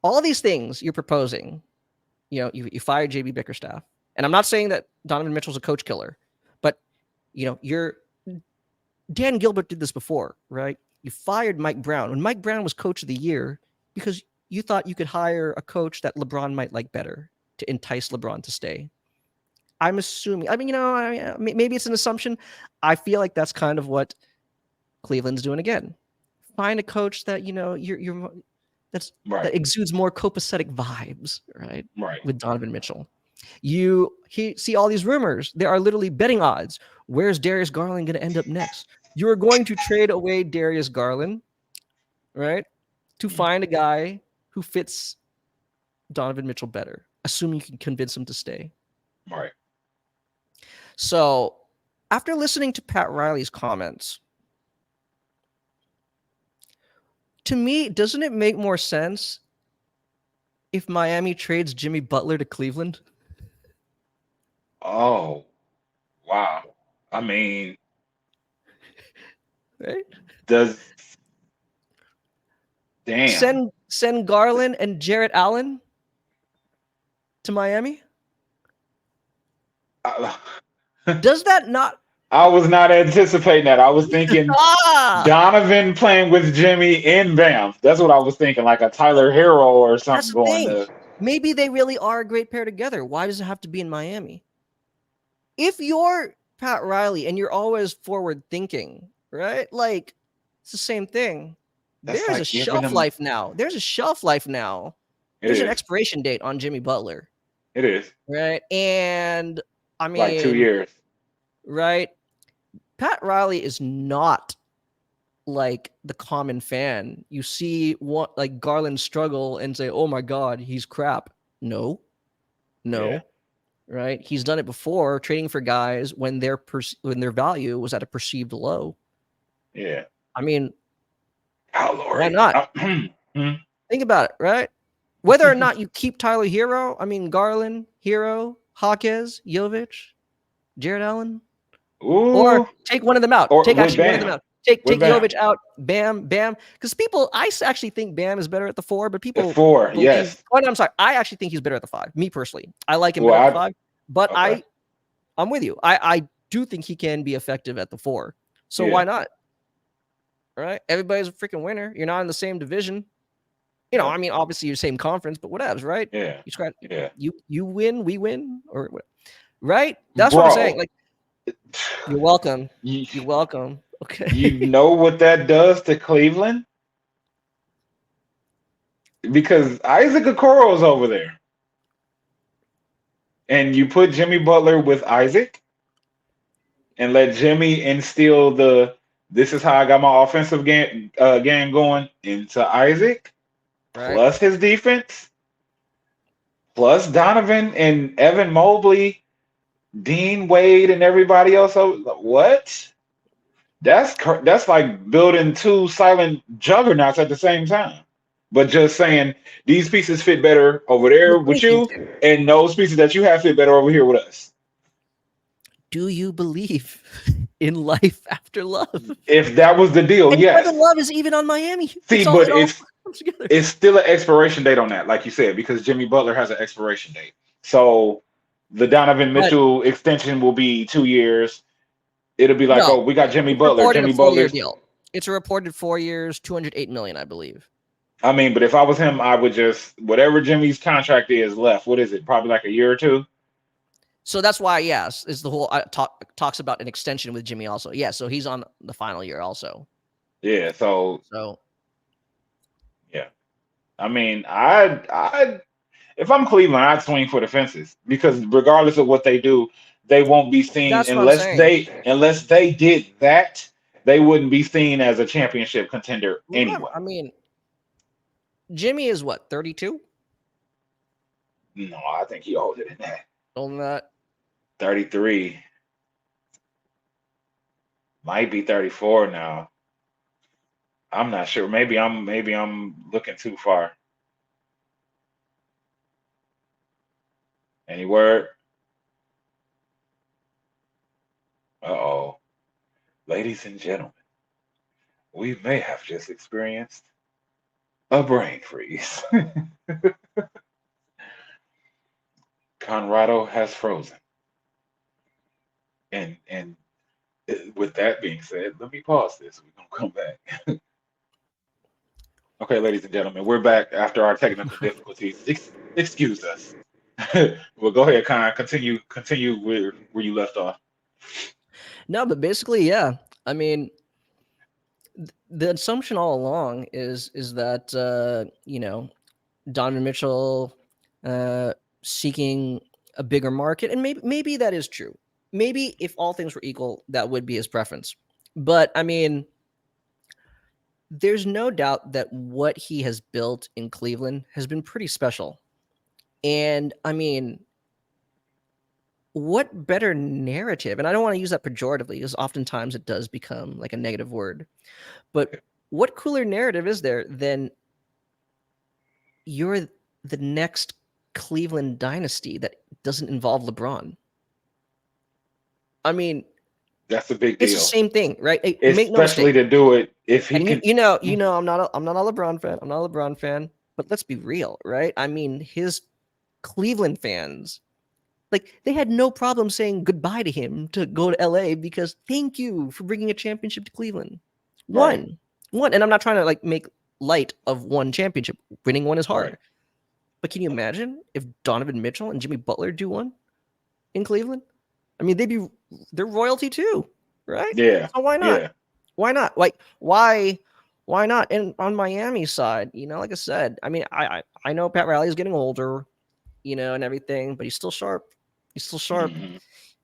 all these things you're proposing, you fired JB Bickerstaff, and I'm not saying that Donovan Mitchell's a coach killer, but Dan Gilbert did this before, right? You fired Mike Brown when Mike Brown was coach of the year because you thought you could hire a coach that LeBron might like better to entice LeBron to stay. I'm assuming. I mean, maybe it's an assumption. I feel like that's kind of what Cleveland's doing again. Find a coach that that exudes more copacetic vibes, right? Right. With Donovan Mitchell. You see all these rumors. There are literally betting odds. Where's Darius Garland going to end up next? You are going to trade away Darius Garland right? To find a guy who fits Donovan Mitchell better, assuming you can convince him to stay. Right. So, after listening to Pat Riley's comments, to me, doesn't it make more sense if Miami trades Jimmy Butler to Cleveland? Oh, wow. I mean, Right? does damn. Send Garland and Jarrett Allen to Miami? I, Does that not? I was not anticipating that. I was thinking Ah, Donovan playing with Jimmy in Bam. That's what I was thinking, like a Tyler Hero or that's something the going thing. to. Maybe they really are a great pair together. Why does it have to be in Miami? If you're Pat Riley and you're always forward thinking, right? Like it's the same thing. That's There's a like giving shelf him. life now. There's a shelf life now. It There's an is. expiration date on Jimmy Butler, It is right? And I like 2 mean, years. right? Pat Riley is not like the common fan. You see what like Garland struggle and say, "Oh my God, he's crap." No, Yeah. no, right? He's done it before, trading for guys when when their value was at a perceived low. Yeah. I mean, Kyle why Lowry. not? Hmm. Think about it, right? Whether or not you keep Tyler Hero, I mean Garland, Hero, Hawkes, Jovic, Jared Allen, or Ooh. take one of them out. Or Take with actually one of them Bam. out. Take With Bam. Jovic out. Bam, Bam. Because people, actually think Bam is better at the 4, but At people 4. believe. Yes. Oh, no, I'm sorry. I actually think he's better at the 5. Me personally, I like him Well, better at the 5. But okay. I'm with you. I do think he can be effective at the 4. So Yeah. why not? All right. Everybody's a freaking winner. You're not in the same division. Yeah. I mean, obviously you're same conference, but whatevs, right? Yeah. You scratch, Yeah. you win, we win, or what? Right? That's what I'm saying. Bro, Like, you're welcome. you, You're welcome. you Okay. know what that does to Cleveland? Because Isaac Okoro's over there. And you put Jimmy Butler with Isaac and let Jimmy instill the this is how I got my offensive game going into Isaac, Right. plus his defense, plus Donovan and Evan Mobley, Dean Wade, and everybody else. What? That's like building two silent juggernauts at the same time. But just saying these pieces fit better over there Well, with thank you. you, and those pieces that you have fit better over here with us. Do you believe in life after love? If that was the deal, And Kevin yes. Love is even on Miami. See, It but all comes together. it's still an expiration date on that, like you said, because Jimmy Butler has an expiration date. So the Donovan But Mitchell extension will be 2 years. It'll be like, no, oh, we got Jimmy it's Butler. reported a Jimmy 4-year Butler's. deal. It's a reported 4 years, 208 million, I believe. I mean, but if I was him, I would just whatever Jimmy's contract is left. What is it? Probably like a year or two. So that's why, yes, is the whole talks about an extension with Jimmy also. Yeah, so he's on the final year also. Yeah. So So yeah. I mean, I if I'm Cleveland, I'd swing for the fences because regardless of what they do, they won't be seen that's what I'm saying. unless they did that, they wouldn't be seen as a championship contender Remember, anyway. I mean, Jimmy is what, 32? No, I think he older than that. On that. 33. Might be 34 now. I'm not sure. Maybe I'm looking too far. Any word? Uh-oh. Ladies and gentlemen, we may have just experienced a brain freeze. Conrado has frozen. And with that being said, let me pause this. We're gonna come back. Okay, ladies and gentlemen, we're back after our technical difficulties. Excuse us. Well, go ahead, Con. Continue where you left off. No, but basically, yeah. I mean, the assumption all along is that Donovan Mitchell uh, seeking a bigger market, and maybe that is true. Maybe if all things were equal, that would be his preference. But I mean, there's no doubt that what he has built in Cleveland has been pretty special. And I mean, what better narrative? And I don't want to use that pejoratively because oftentimes it does become like a negative word. But what cooler narrative is there than you're the next Cleveland dynasty that doesn't involve LeBron? I mean, That's a big it's the deal, same thing, right? Hey, make no especially mistake. to do it if he And can. I'm not a LeBron fan. I'm not a LeBron fan, but let's be real, right? I mean, his Cleveland fans, like, they had no problem saying goodbye to him to go to LA because thank you for bringing a championship to Cleveland. Right, One, and I'm not trying to like make light of one championship. Winning one is hard. right. But can you imagine if Donovan Mitchell and Jimmy Butler do one in Cleveland? I mean, they're royalty too, right? Yeah, So why not? yeah, Why not? Like, why not? And on Miami's side, like I said, I mean, I know Pat Riley is getting older, and everything, but he's still sharp. He's still sharp. hmm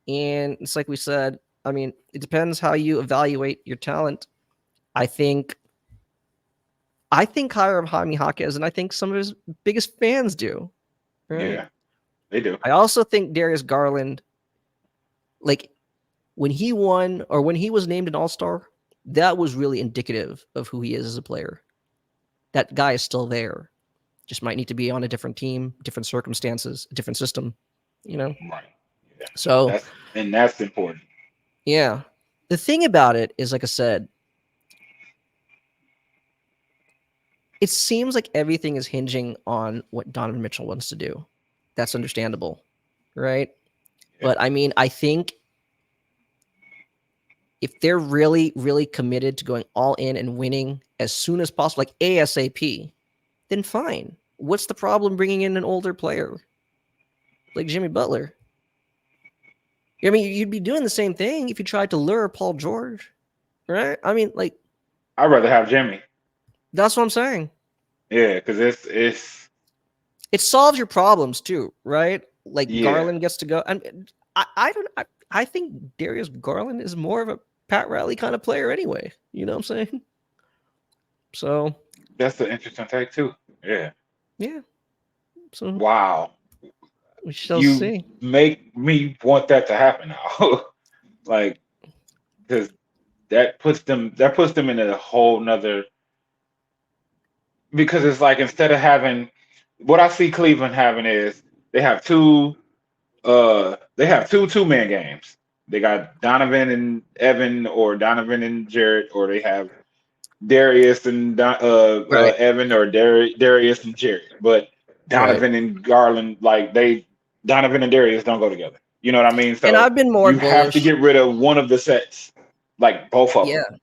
And it's like we said, I mean, it depends how you evaluate your talent. I think higher of Jaime Jaquez, and I think some of his biggest fans do. Right. yeah. They do. I also think Darius Garland, like when he won or when he was named an All-Star, that was really indicative of who he is as a player. That guy is still there. Just might need to be on a different team, different circumstances, a different system, Right. Yeah. So, That's important. yeah. The thing about it is, like I said, it seems like everything is hinging on what Donovan Mitchell wants to do. That's understandable, right? Yeah. But I mean, I think if they're really, really committed to going all in and winning as soon as possible, like ASAP, then fine. What's the problem bringing in an older player like Jimmy Butler? I mean, you'd be doing the same thing if you tried to lure Paul George, right? I mean, like, I'd rather have Jimmy. that's what I'm saying. Yeah, because it's It solves your problems too, right? Like yeah. Garland gets to go, and I think Darius Garland is more of a Pat Riley kind of player anyway. You know what I'm saying? So That's an interesting take too. Yeah. yeah. So Wow. we shall You see. make me want that to happen now. Like, because that puts them in a whole nother, because it's like instead of having what I see Cleveland having is they have two two-man games. They got Donovan and Evan, or Donovan and Jarrett, or they have Darius and Right. Evan, or Darius and Jarrett. But Right. Donovan and Garland, like Donovan and Darius don't go together. You know what I mean? And So I've been more you have to bullish. get rid of one of the sets, like both of them, Yeah,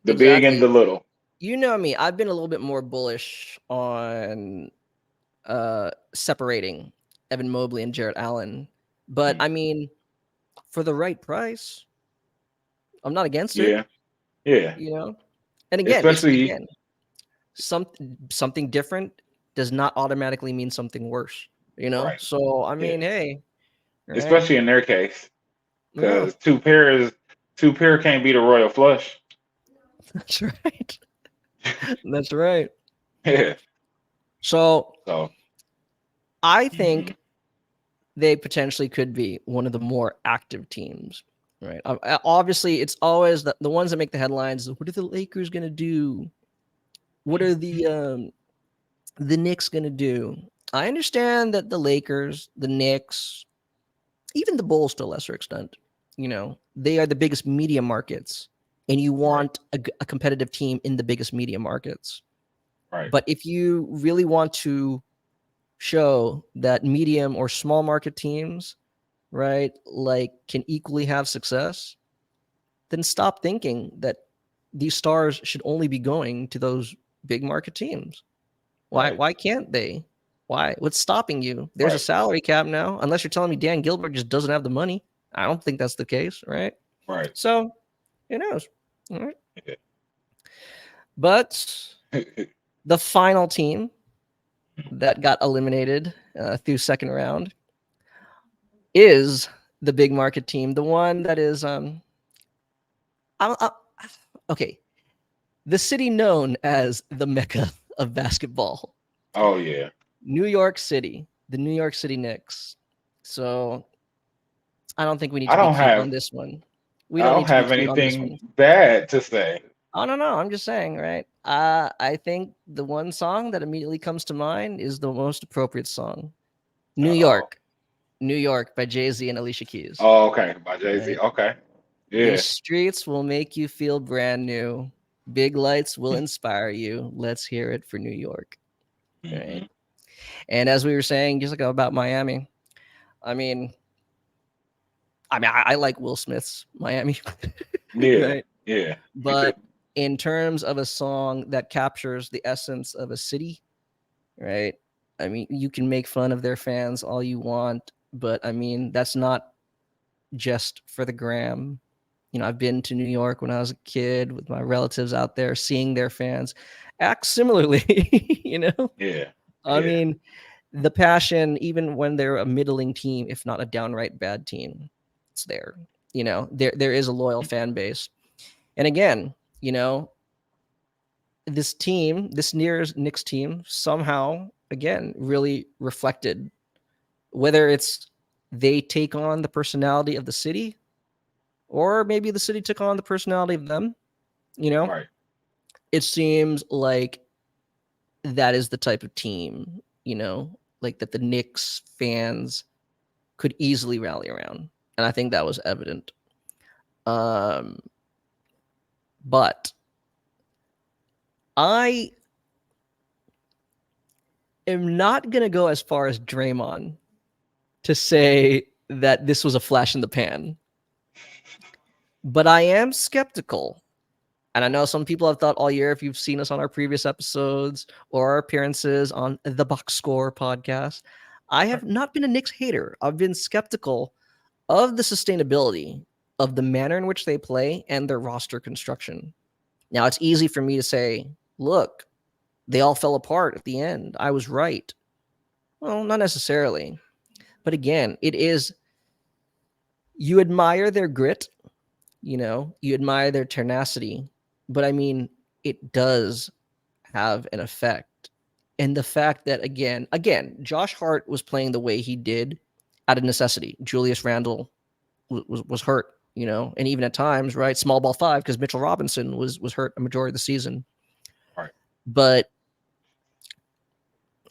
the big and the exactly. little. You know me. I've been a little bit more bullish on separating Evan Mobley and Jarrett Allen. But Mm, I mean, for the right price, I'm not against it, yeah, yeah. you know? And again, it's Especially something different does not automatically mean something worse, you know? right. So I Yeah, mean, hey, right? especially in their case, Yeah, because two pair can't beat a royal flush. that's right. That's right. Yeah. So So. I Mhm. think they potentially could be one of the more active teams, right? Obviously, it's always the ones that make the headlines. What are the Lakers gonna do? What are the Knicks gonna do? I understand that the Lakers, the Knicks, even the Bulls to a lesser extent, they are the biggest media markets, and you Right. want a competitive team in the biggest media markets. Right. But if you really want to show that medium or small market teams, right, like can equally have success, then stop thinking that these stars should only be going to those big market teams. Why Right. why can't they? Why? What's stopping you? There's a Right. salary cap now, unless you're telling me Dan Gilbert just doesn't have the money. I don't think that's the case, right? Right. So, who knows? All right. Yeah. But the final team that got eliminated through second round is the big market team, the one that is I, okay. the city known as the Mecca of basketball, Oh yeah. New York City, the New York City Knicks. So I don't think we need I to be don't cute have on this one. We I don't don't need to be have cute on this anything one. bad to say. Oh no, no, I'm just saying, right? I think the one song that immediately comes to mind is the most appropriate song. New Oh. York. New York by Jay-Z and Alicia Keys. Oh, okay. By Jay-Z. Right? Okay. These Yeah. streets will make you feel brand new. Big lights will inspire you. Let's hear it for New York. Right? Hmm. And as we were saying just like about Miami, I mean, I like Will Smith's Miami, Yeah. right? Yeah. Me too. But in terms of a song that captures the essence of a city, right? I mean, you can make fun of their fans all you want, but I mean, that's not just for the gram. You know, I've been to New York when I was a kid with my relatives out there, seeing their fans act similarly. You know, Yeah. I Yeah. mean, the passion, even when they're a middling team, if not a downright bad team, it's there. You know, there is a loyal fan base. And again, you know, this team, this nearest Knicks team, somehow again really reflected whether it's they take on the personality of the city or maybe the city took on the personality of them. You know, Right. it seems like that is the type of team, you know, like that the Knicks fans could easily rally around. And I think that was evident. Um, but I am not going to go as far as Draymond to say that this was a flash in the pan, but I am skeptical. And I know some people have thought all year, if you've seen us on our previous episodes or our appearances on the Box Score podcast, I have not been a Knicks hater. I've been skeptical of the sustainability of the manner in which they play and their roster construction. Now, it's easy for me to say, look, they all fell apart at the end. I was right. Well, not necessarily. But again, it is, you admire their grit, you know, you admire their tenacity. But I mean, it does have an effect. And the fact that again, Josh Hart was playing the way he did out of necessity. Julius Randle was hurt, you know, and even at times, right, small ball five because Mitchell Robinson was hurt a majority of the season. Right. But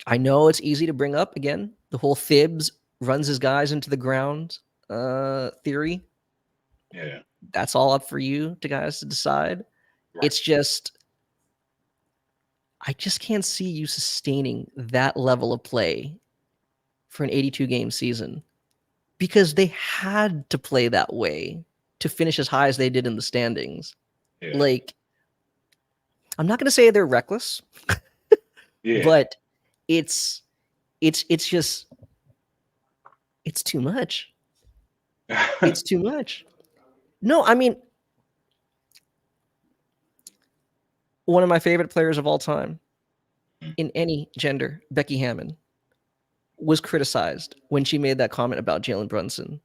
I know it's easy to bring up again the whole Thibs runs his guys into the ground theory. Yeah. That's all up for you to guys to decide. Right. It's just I just can't see you sustaining that level of play for an 82 game season because they had to play that way to finish as high as they did in the standings. Yeah. Like, I'm not going to say they're reckless, Yeah. but it's it's just it's too much. It's too much. No, I mean, one of my favorite players of all time in any gender, Becky Hammond, was criticized when she made that comment about Jalen Brunson,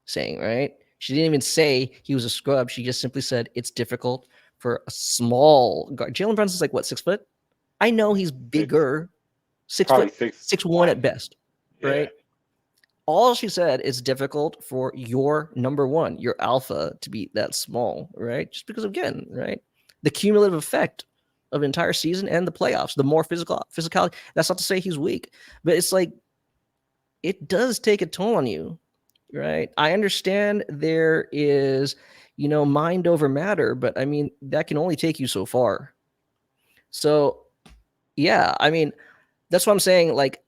saying, right? She didn't even say he was a scrub. She just simply said it's difficult for a small guard. Jalen Brunson's like what, 6 foot? I know he's Six. bigger, six Probably foot, six 6'1" one. at best, Yeah. right? All she said is difficult for your number one, your alpha, to be that small, right? Just because again, right? The cumulative effect of an entire season and the playoffs, the more physicality. That's not to say he's weak, but it's like it does take a toll on you, right? I understand there is, you know, mind over matter, but I mean that can only take you so far. So yeah, I mean that's what I'm saying. Like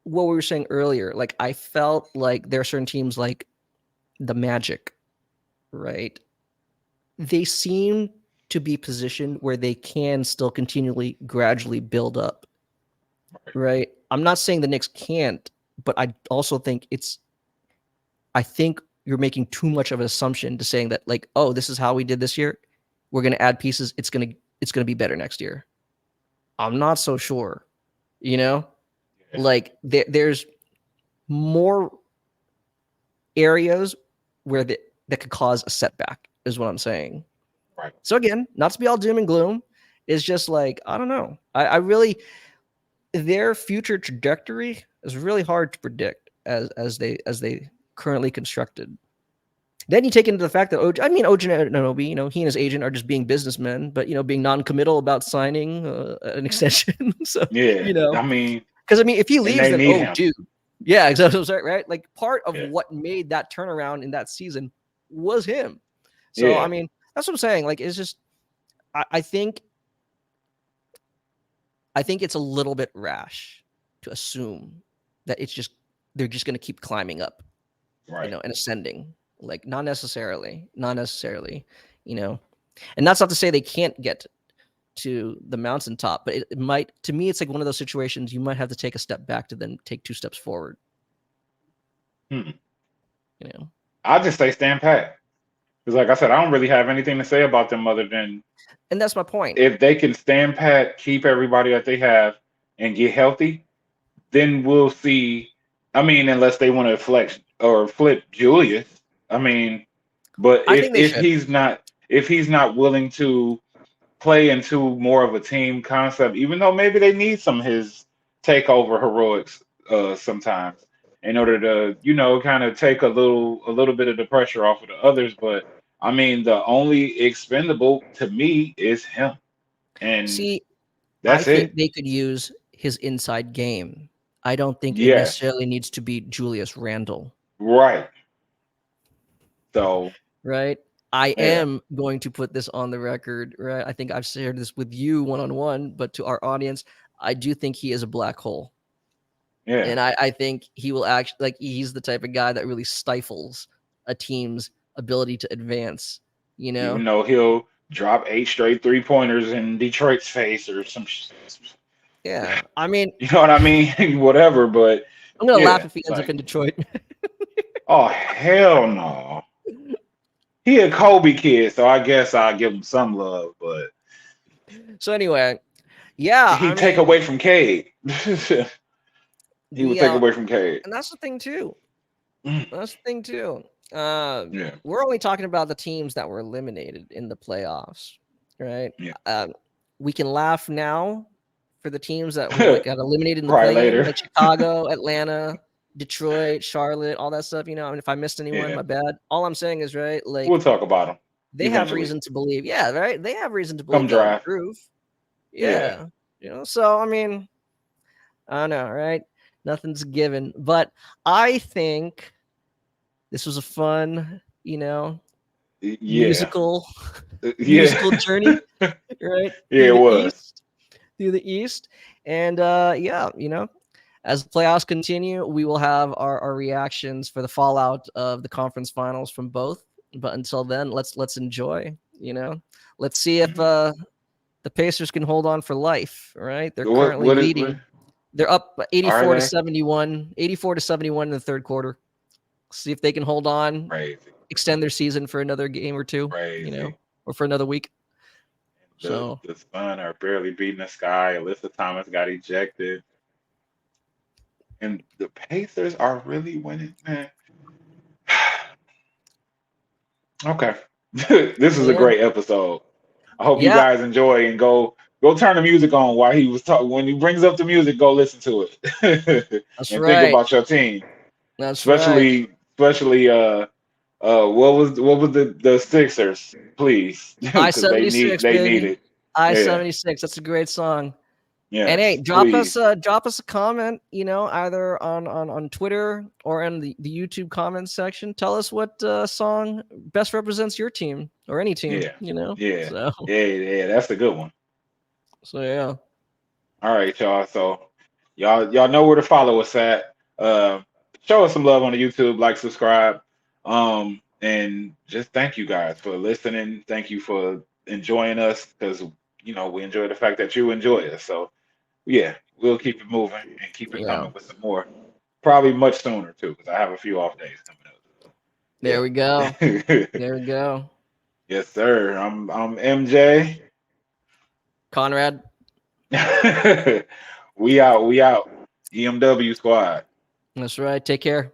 what we were saying earlier, like I felt like there are certain teams like the Magic, right? They seem to be positioned where they can still continually gradually build up, right? I'm not saying the Knicks can't, but I also think I think you're making too much of an assumption to saying that like, oh, this is how we did this year. We're going to add pieces. It's going to be better next year. I'm not so sure, you know, Yeah. like there's more areas where that could cause a setback is what I'm saying. Right. So again, not to be all doom and gloom, it's just like I don't know. I really their future trajectory is really hard to predict as they currently constructed. Then you take into the fact that OG Anunoby, he and his agent are just being businessmen, but being non-committal about signing an extension. So Yeah. I mean, because if he and leaves, they then need him. dude, yeah, exactly right. Like part of Yeah. what made that turnaround in that season was him. So Yeah. that's what I'm saying. Like it's just I think it's a little bit rash to assume that they're just going to keep climbing up, Right. and ascending. Like not necessarily, and that's not to say they can't get to the mountaintop, but it might. To me, it's like one of those situations you might have to take a step back to then take 2 steps forward. Hmm. You know, I'll just say stand pat. Because, like I said, I don't really have anything to say about them other than and that's my point. if they can stand pat, keep everybody that they have, and get healthy, then we'll see. I mean, unless they want to flex or flip Julius. I mean, but I think they should. if he's not willing to play into more of a team concept, even though maybe they need some of his takeover heroics sometimes in order to, kind of take a little bit of the pressure off of the others. But I mean, the only expendable to me is him, and See, I that's think it. they could use his inside game. I don't think it Yes, necessarily needs to be Julius Randle. right. So Right? I yeah, am going to put this on the record, right? I think I've shared this with you one on one, but to our audience, I do think he is a black hole. yeah. And I think he will actually, like, he's the type of guy that really stifles a team's ability to advance, you know? Even though he'll drop 8 straight 3 pointers in Detroit's face or some, Yeah. I mean, you know what I mean? Whatever. But I'm going to laugh yeah, if he ends up like, in Detroit. oh hell no. He a Kobe kid, so I guess I'll give him some love, but So, anyway, yeah, he take away from Cade. He would the, take away from Cade. and that's the thing, too. Mm, That's the thing too. yeah, We're only talking about the teams that were eliminated in the playoffs, right? yeah. We can laugh now for the teams that were like got eliminated in the Cry play-in, later. like Chicago, Atlanta, Detroit, Charlotte, all that stuff. If I missed anyone, Yeah, my bad. All I'm saying is, right, we'll like talk about him they have eventually. reason to believe, yeah, right. They have reason to Come believe they'll draft. improve, Yeah, yeah. So I don't know, right? Nothing's given, but I think this was a fun, yeah, musical yeah, journey, right? yeah. It was. Through the East. And yeah, as the playoffs continue, we will have our reactions for the fallout of the conference finals from both. But until then, let's enjoy, Let's see if Mhm. the Pacers can hold on for life, right? They're What currently what is what, leading. They're up are 84 to they 71, 84 to 71 in the third quarter. See if they can hold on, crazy? extend their season for another game or two, Crazy. or for another week. The So the Sun are barely beating the Sky. Alyssa Thomas got ejected, and the Pacers are really winning, man. Okay, this is a yeah, great episode. I hope you yeah, guys enjoy and go turn the music on while he was talking. When he brings up the music, go listen to it that's and think right. about your team, That's right. especially what was the Sixers, please, I because they seventy need six, they need baby. it. I Yeah, 76. That's a great song. And hey, yes, please. drop us a comment, either on Twitter or in the YouTube comments section. Tell us what song best represents your team or any team, Yeah, yeah, So yeah. That's a good one. yeah. All right, y'all. So y'all know where to follow us at. Show us some love on the YouTube, like, subscribe, and just thank you guys for listening. Thank you for enjoying us because we enjoy the fact that you enjoy us. So yeah, we'll keep it moving and keep it Yeah. coming with some more. Probably much sooner too, because I have a few off days coming up. There we go. Yeah. There we go. Yes, sir. I'm MJ. Conrad. We out. We out. EMW squad. That's right. Take care.